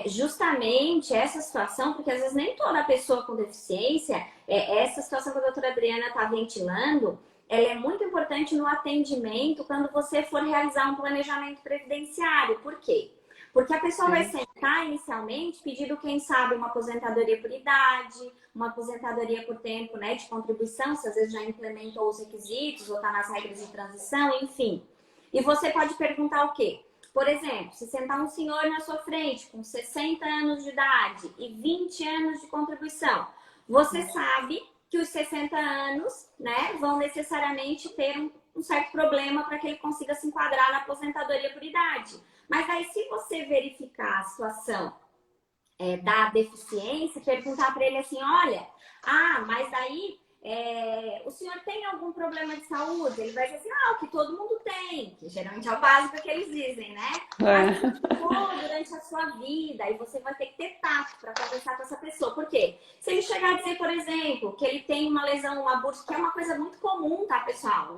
A: Justamente essa situação, porque às vezes nem toda pessoa com deficiência, essa situação que a doutora Adriana está ventilando, ela é muito importante no atendimento quando você for realizar um planejamento previdenciário. Por quê? Porque a pessoa vai sentar inicialmente pedindo, quem sabe, uma aposentadoria por idade, uma aposentadoria por tempo, né, de contribuição, se às vezes já implementou os requisitos ou está nas regras de transição, enfim. E você pode perguntar o quê? Por exemplo, se sentar um senhor na sua frente com 60 anos de idade e 20 anos de contribuição, você sabe que os 60 anos, né, vão necessariamente ter um certo problema para que ele consiga se enquadrar na aposentadoria por idade. Mas aí, se você verificar a situação da deficiência, perguntar para ele assim, olha, mas daí o senhor tem algum problema de saúde? Ele vai dizer assim, o que todo mundo tem, que geralmente é o básico que eles dizem, né? Mas durante a sua vida, e você vai ter que ter tato para conversar com essa pessoa. Por quê? Se ele chegar a dizer, por exemplo, que ele tem uma lesão, uma bursite, que é uma coisa muito comum, tá, pessoal?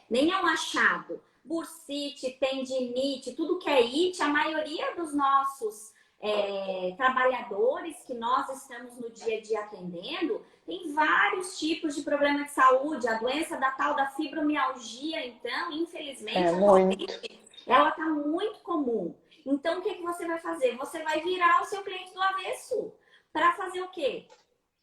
A: Nem é um achado. Bursite, tendinite, tudo que é it, a maioria dos nossos trabalhadores que nós estamos no dia a dia atendendo, tem vários tipos de problema de saúde. A doença da tal da fibromialgia, então, infelizmente, ela está muito comum. Então, o que você vai fazer? Você vai virar o seu cliente do avesso. Para fazer o quê?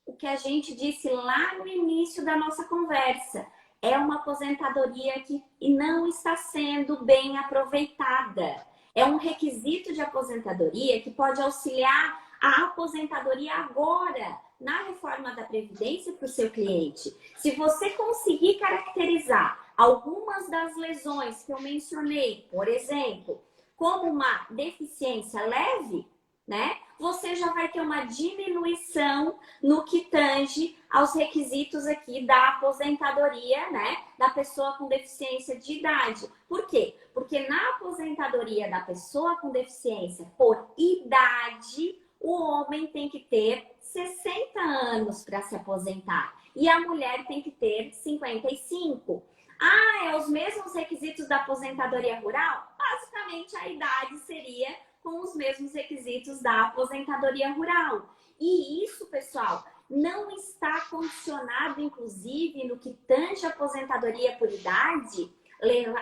A: O que a gente disse lá no início da nossa conversa. É uma aposentadoria que não está sendo bem aproveitada. É um requisito de aposentadoria que pode auxiliar a aposentadoria agora, na reforma da Previdência para o seu cliente. Se você conseguir caracterizar algumas das lesões que eu mencionei, por exemplo, como uma deficiência leve, né? Você já vai ter uma diminuição no que tange aos requisitos aqui da aposentadoria, né? Da pessoa com deficiência de idade. Por quê? Porque na aposentadoria da pessoa com deficiência por idade, o homem tem que ter 60 anos para se aposentar e a mulher tem que ter 55. É os mesmos requisitos da aposentadoria rural? Basicamente, a idade seria com os mesmos requisitos da aposentadoria rural. E isso, pessoal, não está condicionado, inclusive, no que tange a aposentadoria por idade,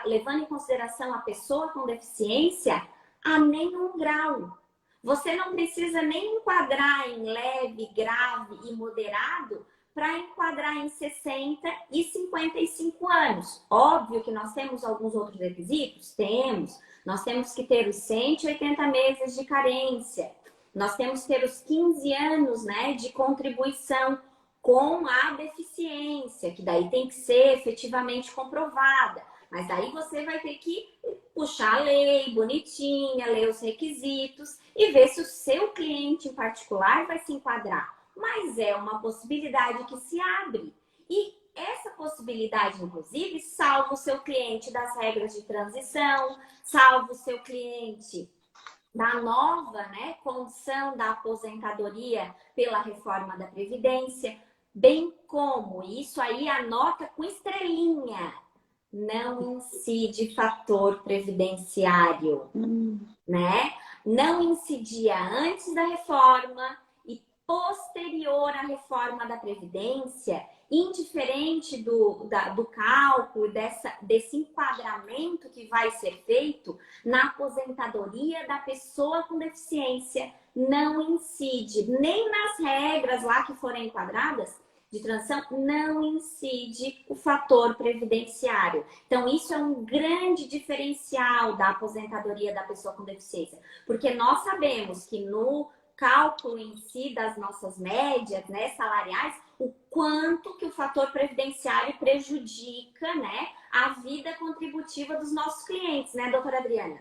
A: levando em consideração a pessoa com deficiência, a nenhum grau. Você não precisa nem enquadrar em leve, grave e moderado para enquadrar em 60 e 55 anos. Óbvio que nós temos alguns outros requisitos? Temos. Nós temos que ter os 180 meses de carência. Nós temos que ter os 15 anos, né, de contribuição com a deficiência, que daí tem que ser efetivamente comprovada. Mas daí você vai ter que puxar a lei bonitinha, ler os requisitos e ver se o seu cliente em particular vai se enquadrar. Mas é uma possibilidade que se abre. E essa possibilidade, inclusive, salva o seu cliente das regras de transição, salva o seu cliente da nova, né, condição da aposentadoria pela reforma da Previdência, bem como, isso aí anota com estrelinha, não incide fator previdenciário, né? Não incidia antes da reforma e posterior à reforma da Previdência, indiferente do cálculo, desse enquadramento que vai ser feito na aposentadoria da pessoa com deficiência, não incide, nem nas regras lá que forem enquadradas de transição, não incide o fator previdenciário. Então, isso é um grande diferencial da aposentadoria da pessoa com deficiência, porque nós sabemos que no cálculo em si das nossas médias, né, salariais, o quanto que o fator previdenciário prejudica, né, a vida contributiva dos nossos clientes, né, doutora Adriana?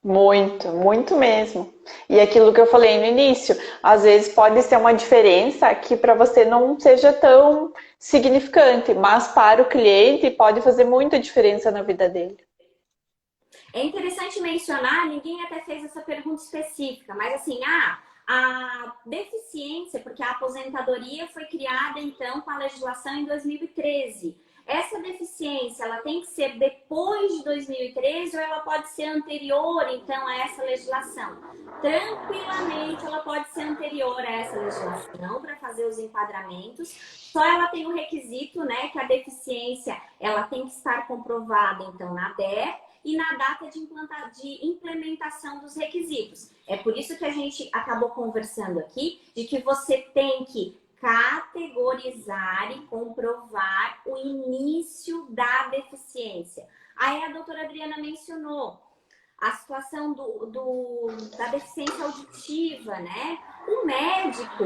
B: Muito, muito mesmo. E aquilo que eu falei no início, às vezes pode ser uma diferença que para você não seja tão significante, mas para o cliente pode fazer muita diferença na vida dele.
A: É interessante mencionar, ninguém até fez essa pergunta específica, mas assim, a deficiência, porque a aposentadoria foi criada, então, com a legislação em 2013. Essa deficiência, ela tem que ser depois de 2013 ou ela pode ser anterior, então, a essa legislação? Tranquilamente, ela pode ser anterior a essa legislação para fazer os enquadramentos. Só ela tem um requisito, né, que a deficiência, ela tem que estar comprovada, então, na DER e na data de implementação dos requisitos. É por isso que a gente acabou conversando aqui, de que você tem que categorizar e comprovar o início da deficiência. Aí a doutora Adriana mencionou a situação da deficiência auditiva, né? O médico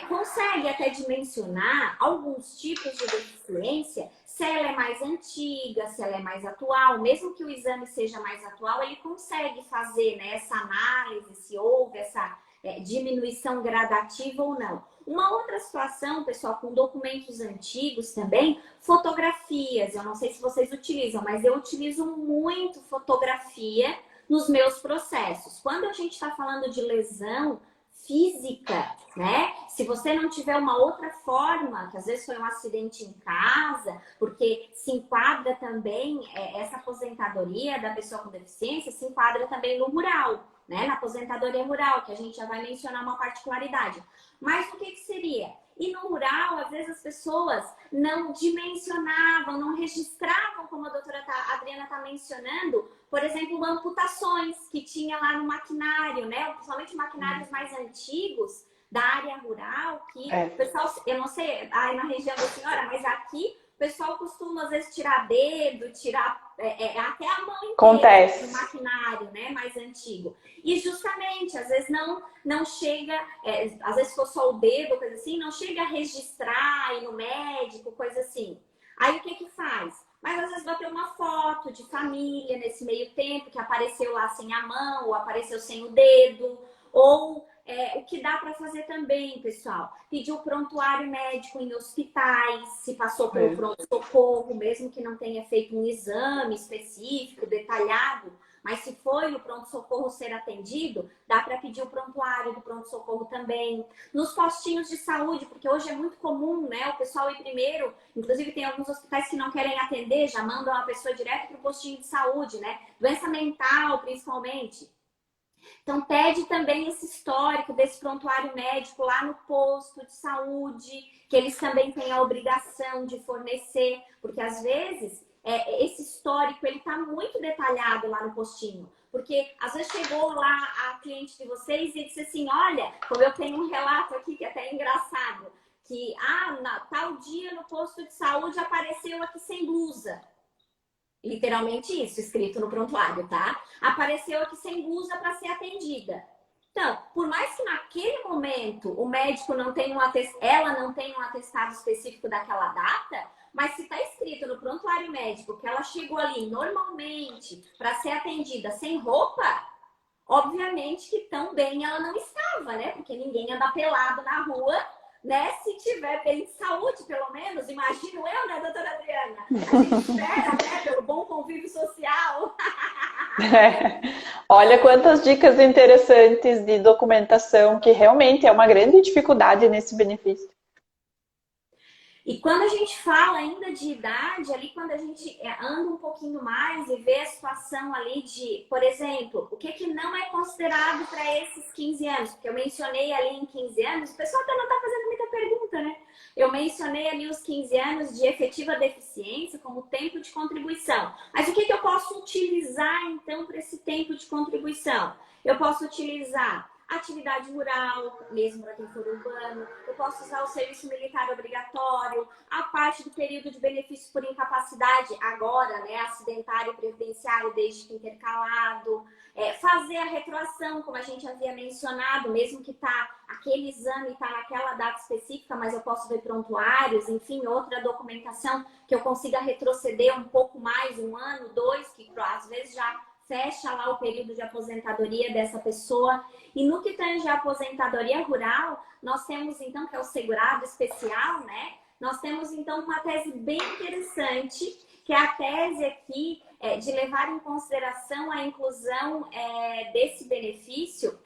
A: consegue até dimensionar alguns tipos de deficiência, se ela é mais antiga, se ela é mais atual, mesmo que o exame seja mais atual, ele consegue fazer, né, essa análise, se houve essa diminuição gradativa ou não. Uma outra situação, pessoal, com documentos antigos também, fotografias. Eu não sei se vocês utilizam, mas eu utilizo muito fotografia nos meus processos. Quando a gente está falando de lesão física, né? Se você não tiver uma outra forma, que às vezes foi um acidente em casa, porque se enquadra também, essa aposentadoria da pessoa com deficiência se enquadra também no rural, né? Na aposentadoria rural, que a gente já vai mencionar uma particularidade. Mas o que seria? E no rural, às vezes as pessoas não dimensionavam, não registravam, como a doutora Adriana está mencionando, por exemplo, amputações que tinha lá no maquinário, né? Principalmente maquinários mais antigos da área rural, que o pessoal, eu não sei aí na região da senhora, mas aqui o pessoal costuma às vezes tirar dedo, tirar até a mão inteira do maquinário, né? Mais antigo. E justamente, às vezes não chega, às vezes for só o dedo, coisa assim, não chega a registrar, ir no médico, coisa assim. Aí o que faz? Mas às vezes bateu uma foto de família nesse meio tempo, que apareceu lá sem a mão, ou apareceu sem o dedo, ou o que dá para fazer também, pessoal, pedir o prontuário médico em hospitais, se passou pelo pronto-socorro, mesmo que não tenha feito um exame específico, detalhado, mas se foi o pronto-socorro ser atendido, dá para pedir o prontuário do pronto-socorro também. Nos postinhos de saúde, porque hoje é muito comum, né, o pessoal ir primeiro, inclusive tem alguns hospitais que não querem atender, já mandam a pessoa direto para o postinho de saúde, né, doença mental principalmente. Então, pede também esse histórico desse prontuário médico lá no posto de saúde, que eles também têm a obrigação de fornecer, porque às vezes esse histórico ele está muito detalhado lá no postinho. Porque às vezes chegou lá a cliente de vocês e disse assim, olha, como eu tenho um relato aqui que é até engraçado, que tal dia no posto de saúde apareceu aqui sem blusa. Literalmente isso, escrito no prontuário, tá? Apareceu aqui sem blusa para ser atendida. Então, por mais que naquele momento o médico não tenha ela não tenha um atestado específico daquela data, mas se está escrito no prontuário médico que ela chegou ali normalmente para ser atendida sem roupa, obviamente que tão bem ela não estava, né? Porque ninguém anda pelado na rua, né? Se tiver bem de saúde, pelo menos, imagino eu, né, doutora Adriana? A gente espera, né, pelo bom convívio social.
B: Olha quantas dicas interessantes de documentação, que realmente é uma grande dificuldade nesse benefício.
A: E quando a gente fala ainda de idade, ali quando a gente anda um pouquinho mais e vê a situação ali de, por exemplo, o que não é considerado para esses 15 anos? Porque eu mencionei ali em 15 anos, o pessoal até não está fazendo muita pergunta, né? Eu mencionei ali os 15 anos de efetiva deficiência como tempo de contribuição. Mas o que eu posso utilizar, então, para esse tempo de contribuição? Eu posso utilizar atividade rural, mesmo para quem for urbano. Eu posso usar o serviço militar obrigatório, a parte do período de benefício por incapacidade, agora, né, acidentário e previdenciário, desde que intercalado. Fazer a retroação, como a gente havia mencionado, mesmo que aquele exame está naquela data específica, mas eu posso ver prontuários, enfim, outra documentação que eu consiga retroceder um pouco mais, 1 ano, 2, que às vezes já fecha lá o período de aposentadoria dessa pessoa. E no que tange a aposentadoria rural, nós temos então, que é o segurado especial, né? Nós temos então uma tese bem interessante, que é a tese aqui de levar em consideração a inclusão desse benefício,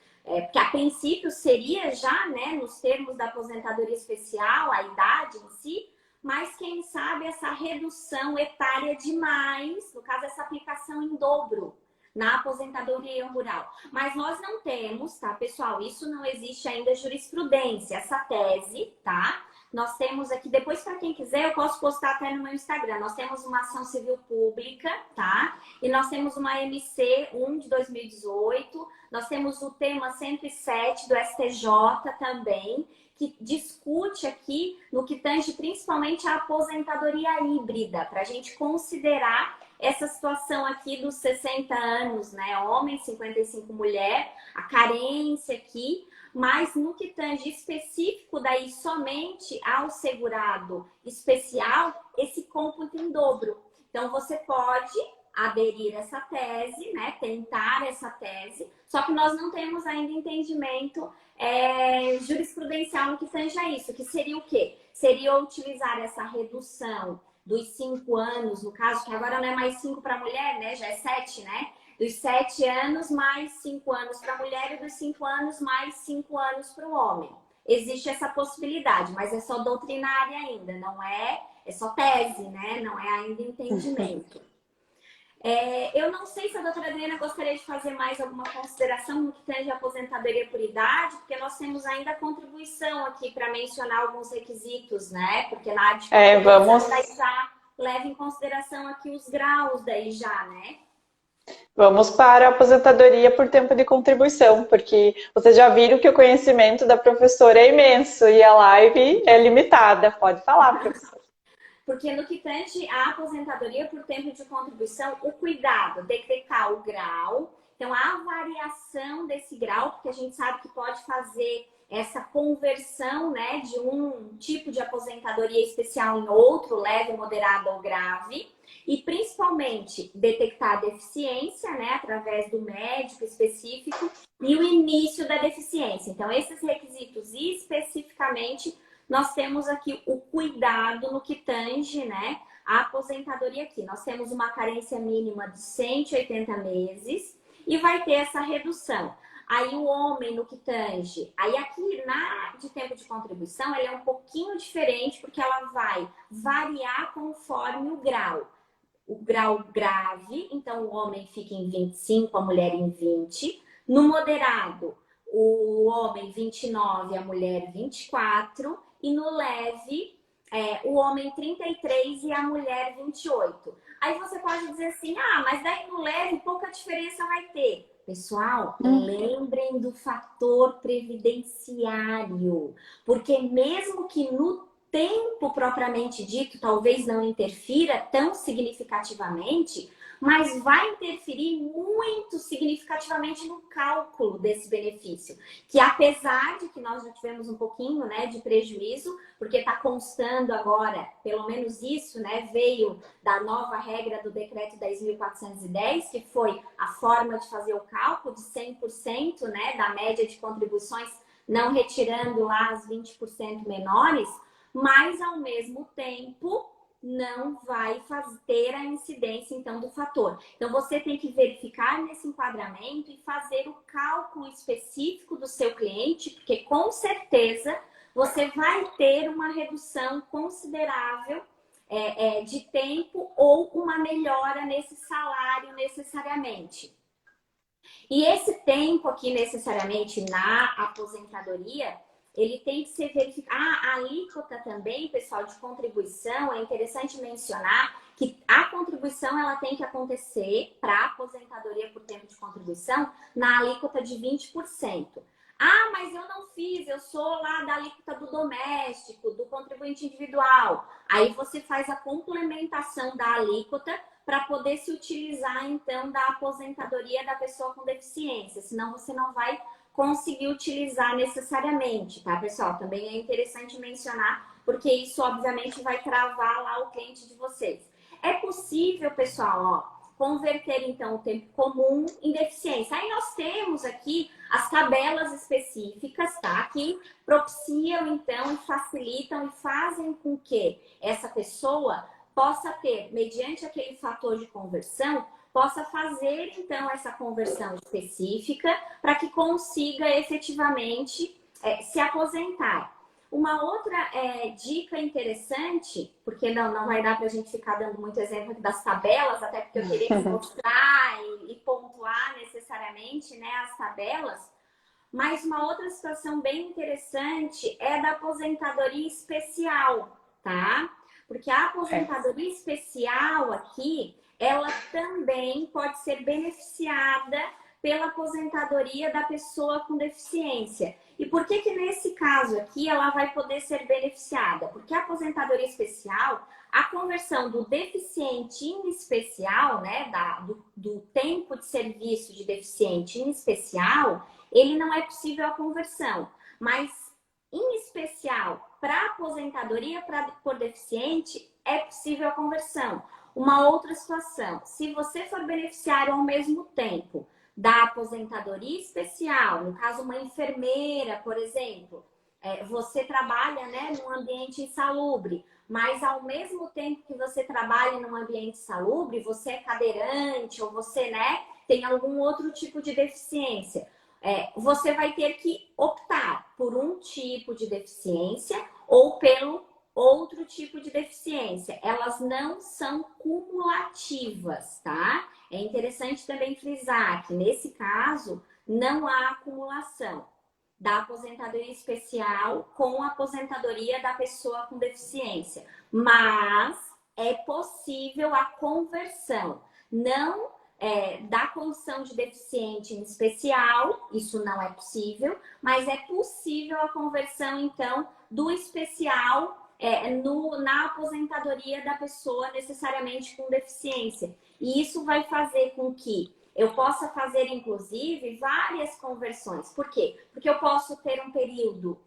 A: que a princípio seria já, né, nos termos da aposentadoria especial, a idade em si, mas quem sabe essa redução etária demais, no caso essa aplicação em dobro na aposentadoria rural. Mas nós não temos, tá, pessoal? Isso não existe ainda jurisprudência, essa tese, tá? Nós temos aqui, depois para quem quiser, eu posso postar até no meu Instagram. Nós temos uma ação civil pública, tá? E nós temos uma MC 1 de 2018. Nós temos o tema 107 do STJ também, que discute aqui no que tange principalmente a aposentadoria híbrida, para a gente considerar essa situação aqui dos 60 anos, né? Homem, 55 mulher, a carência aqui, mas no que tange específico daí somente ao segurado especial, esse cômputo em dobro. Então, você pode aderir a essa tese, né? Tentar essa tese, só que nós não temos ainda entendimento jurisprudencial no que tange a isso, que seria o quê? Seria utilizar essa redução dos 5 anos, no caso, que agora não é mais 5 para a mulher, né? Já é 7, né? Dos 7 anos mais 5 anos para a mulher e dos 5 anos mais 5 anos para o homem. Existe essa possibilidade, mas é só doutrinária ainda, não é só tese, né? Não é ainda entendimento. Eu não sei se a doutora Adriana gostaria de fazer mais alguma consideração no que tange a aposentadoria por idade, porque nós temos ainda a contribuição aqui para mencionar alguns requisitos, né? Porque na área de
B: vamos...
A: daí já leva em consideração aqui os graus daí já, né?
B: Vamos para a aposentadoria por tempo de contribuição, porque vocês já viram que o conhecimento da professora é imenso e a live é limitada. Pode falar, professora.
A: Porque no que tange a aposentadoria por tempo de contribuição, o cuidado, detectar o grau, então a variação desse grau, porque a gente sabe que pode fazer essa conversão, né, de um tipo de aposentadoria especial em outro, leve, moderado ou grave, e principalmente detectar a deficiência, né, através do médico específico e o início da deficiência. Então, esses requisitos especificamente nós temos aqui o cuidado no que tange, né, a aposentadoria aqui. Nós temos uma carência mínima de 180 meses e vai ter essa redução. Aí o homem no que tange, aí aqui na de tempo de contribuição, ela é um pouquinho diferente porque ela vai variar conforme o grau. O grau grave, então o homem fica em 25, a mulher em 20. No moderado, o homem 29, a mulher 24. E no leve, o homem 33 e a mulher 28. Aí você pode dizer assim, mas daí no leve pouca diferença vai ter. Pessoal, lembrem do fator previdenciário, porque mesmo que no tempo propriamente dito talvez não interfira tão significativamente, mas vai interferir muito significativamente no cálculo desse benefício, que apesar de que nós já tivemos um pouquinho, né, de prejuízo, porque está constando agora, pelo menos isso, né, veio da nova regra do decreto 10.410, que foi a forma de fazer o cálculo de 100%, né, da média de contribuições, não retirando lá as 20% menores, mas ao mesmo tempo não vai ter a incidência, então, do fator. Então, você tem que verificar nesse enquadramento e fazer o cálculo específico do seu cliente, porque, com certeza, você vai ter uma redução considerável de tempo ou uma melhora nesse salário necessariamente. E esse tempo aqui, necessariamente, na aposentadoria, ele tem que ser verificado. A alíquota também, pessoal, de contribuição, é interessante mencionar que a contribuição ela tem que acontecer para a aposentadoria por tempo de contribuição na alíquota de 20%. Mas eu não fiz, eu sou lá da alíquota do doméstico, do contribuinte individual. Aí você faz a complementação da alíquota para poder se utilizar, então, da aposentadoria da pessoa com deficiência. Senão você não vai conseguir utilizar necessariamente, tá, pessoal? Também é interessante mencionar, porque isso, obviamente, vai travar lá o cliente de vocês. É possível, pessoal, converter, então, o tempo comum em deficiência. Aí nós temos aqui as tabelas específicas, tá? Que propiciam, então, e facilitam e fazem com que essa pessoa possa ter, mediante aquele fator de conversão, possa fazer, então, essa conversão específica para que consiga efetivamente se aposentar. Uma outra dica interessante, porque não vai dar para a gente ficar dando muito exemplo aqui das tabelas, até porque eu queria mostrar e pontuar necessariamente, né, as tabelas, mas uma outra situação bem interessante é da aposentadoria especial, tá? Porque a aposentadoria especial aqui, ela também pode ser beneficiada pela aposentadoria da pessoa com deficiência. E por que nesse caso aqui ela vai poder ser beneficiada? Porque a aposentadoria especial, a conversão do deficiente em especial, né, do tempo de serviço de deficiente em especial, ele não é possível a conversão. Mas, em especial, para aposentadoria por deficiente, é possível a conversão. Uma outra situação, se você for beneficiário ao mesmo tempo da aposentadoria especial, no caso uma enfermeira, por exemplo, você trabalha, né, num ambiente insalubre, mas ao mesmo tempo que você trabalha num ambiente insalubre, você é cadeirante ou você, né, tem algum outro tipo de deficiência. Você vai ter que optar por um tipo de deficiência ou pelo outro tipo de deficiência. Elas não são cumulativas, tá? É interessante também frisar que, nesse caso, não há acumulação da aposentadoria especial com a aposentadoria da pessoa com deficiência. Mas é possível a conversão. Não da condição de deficiente em especial, isso não é possível, mas é possível a conversão, então, do especial na aposentadoria da pessoa necessariamente com deficiência. E isso vai fazer com que eu possa fazer, inclusive, várias conversões. Por quê? Porque eu posso ter um período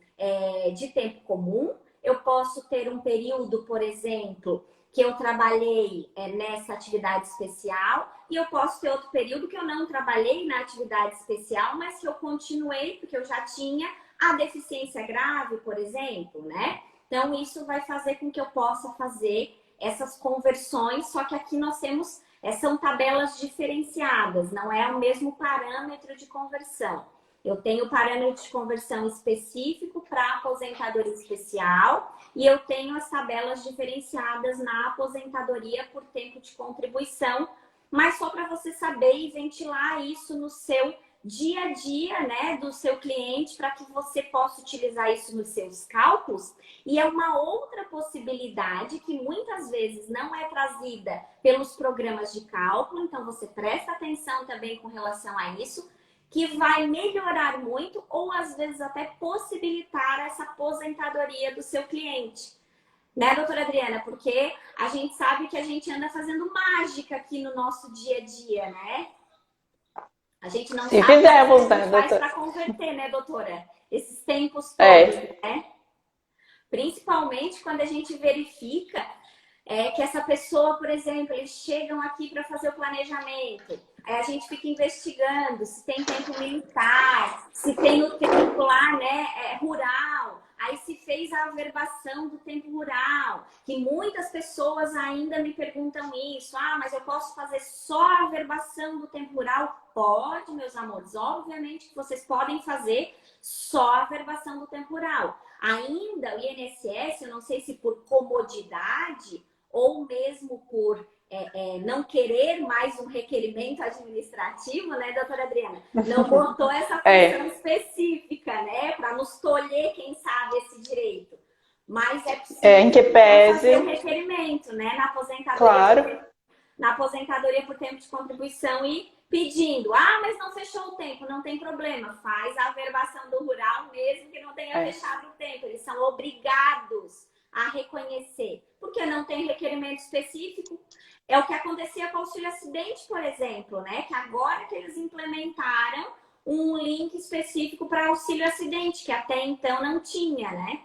A: de tempo comum, eu posso ter um período, por exemplo, que eu trabalhei nessa atividade especial, e eu posso ter outro período que eu não trabalhei na atividade especial, mas que eu continuei, porque eu já tinha a deficiência grave, por exemplo, né? Então, isso vai fazer com que eu possa fazer essas conversões, só que aqui nós temos, são tabelas diferenciadas, não é o mesmo parâmetro de conversão. Eu tenho parâmetro de conversão específico para aposentadoria especial e eu tenho as tabelas diferenciadas na aposentadoria por tempo de contribuição, mas só para você saber e ventilar isso no seu dia a dia, né, do seu cliente, para que você possa utilizar isso nos seus cálculos. E é uma outra possibilidade que muitas vezes não é trazida pelos programas de cálculo, então você presta atenção também com relação a isso, que vai melhorar muito ou às vezes até possibilitar essa aposentadoria do seu cliente. Né, doutora Adriana? Porque a gente sabe que a gente anda fazendo mágica aqui no nosso dia a dia, né? A gente não sabe o que a gente faz para converter, né, doutora? Esses tempos todos, né? Principalmente quando a gente verifica que essa pessoa, por exemplo, eles chegam aqui para fazer o planejamento. Aí a gente fica investigando se tem tempo militar, se tem o tempo lá, né, rural. Aí se fez a averbação do tempo rural, que muitas pessoas ainda me perguntam isso. Ah, mas eu posso fazer só a averbação do tempo rural? Pode, meus amores. Obviamente que vocês podem fazer só a averbação do tempo rural. Ainda o INSS, eu não sei se por comodidade ou mesmo por não querer mais um requerimento administrativo, né, doutora Adriana? Não botou essa função específica, né, para nos tolher, quem sabe, esse direito. Mas é possível
B: em que pese
A: fazer um requerimento, né, na aposentadoria,
B: claro,
A: na aposentadoria por tempo de contribuição e pedindo, mas não fechou o tempo, não tem problema, faz a averbação do rural mesmo que não tenha fechado o tempo, eles são obrigados a reconhecer, porque não tem requerimento específico. É o que acontecia com o auxílio acidente, por exemplo, né? Que agora que eles implementaram um link específico para auxílio acidente, que até então não tinha, né?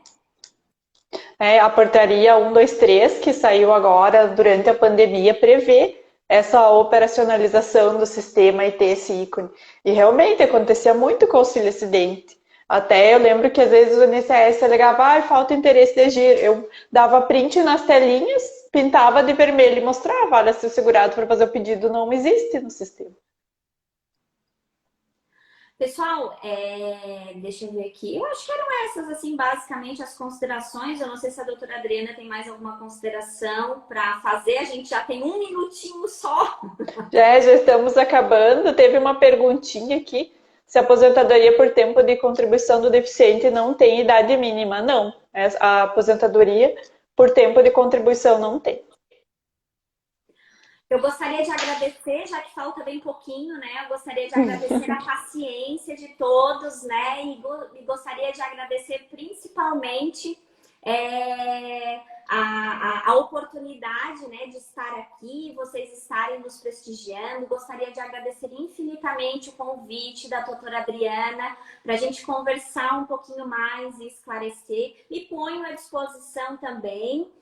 B: A portaria 123, que saiu agora durante a pandemia, prevê essa operacionalização do sistema e ter esse ícone. E realmente acontecia muito com o auxílio acidente. Até eu lembro que às vezes o INSS alegava, falta interesse de agir. Eu dava print nas telinhas, pintava de vermelho e mostrava, olha, se o segurado para fazer o pedido não existe no sistema.
A: Pessoal, deixa eu ver aqui. Eu acho que eram essas, assim, basicamente as considerações. Eu não sei se a doutora Adriana tem mais alguma consideração para fazer. A gente já tem um minutinho só.
B: Já estamos acabando. Teve uma perguntinha aqui. Se a aposentadoria por tempo de contribuição do deficiente não tem idade mínima. Não. A aposentadoria por tempo de contribuição não tem.
A: Eu gostaria de agradecer, já que falta bem pouquinho, né? Eu gostaria de agradecer a paciência de todos, né? E gostaria de agradecer principalmente a oportunidade, né, de estar aqui, vocês estarem nos prestigiando. Gostaria de agradecer infinitamente o convite da doutora Adriana para a gente conversar um pouquinho mais e esclarecer. Me ponho à disposição também.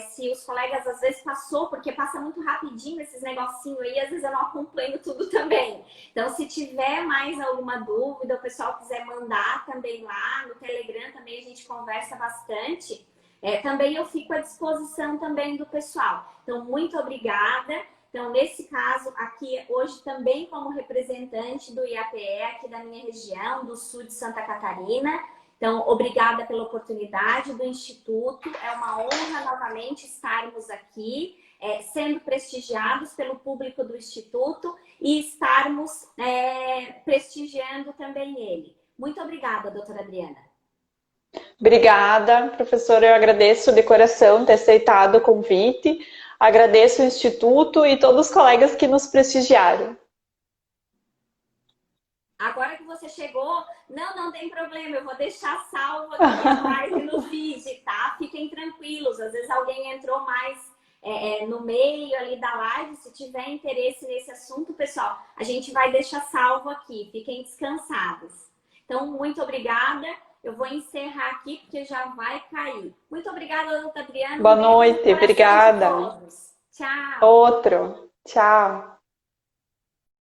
A: se os colegas às vezes passou, porque passa muito rapidinho esses negocinhos aí, às vezes eu não acompanho tudo também. Então, se tiver mais alguma dúvida, o pessoal quiser mandar também lá no Telegram, também a gente conversa bastante. Também eu fico à disposição também do pessoal. Então, muito obrigada. Então, nesse caso, aqui hoje também como representante do IAPE, aqui da minha região, do sul de Santa Catarina. Então, obrigada pela oportunidade do Instituto. É uma honra novamente estarmos aqui, sendo prestigiados pelo público do Instituto e estarmos prestigiando também ele. Muito obrigada, doutora Adriana.
B: Obrigada, professora. Eu agradeço de coração ter aceitado o convite. Agradeço o Instituto e todos os colegas que nos prestigiaram.
A: Agora que você chegou, não tem problema, eu vou deixar salvo aqui a live no feed, tá? Fiquem tranquilos, às vezes alguém entrou mais no meio ali da live, se tiver interesse nesse assunto, pessoal, a gente vai deixar salvo aqui, fiquem descansados. Então, muito obrigada, eu vou encerrar aqui porque já vai cair. Muito obrigada, doutora Adriana.
B: Boa noite, obrigada.
A: Tchau.
B: Outro. Tchau.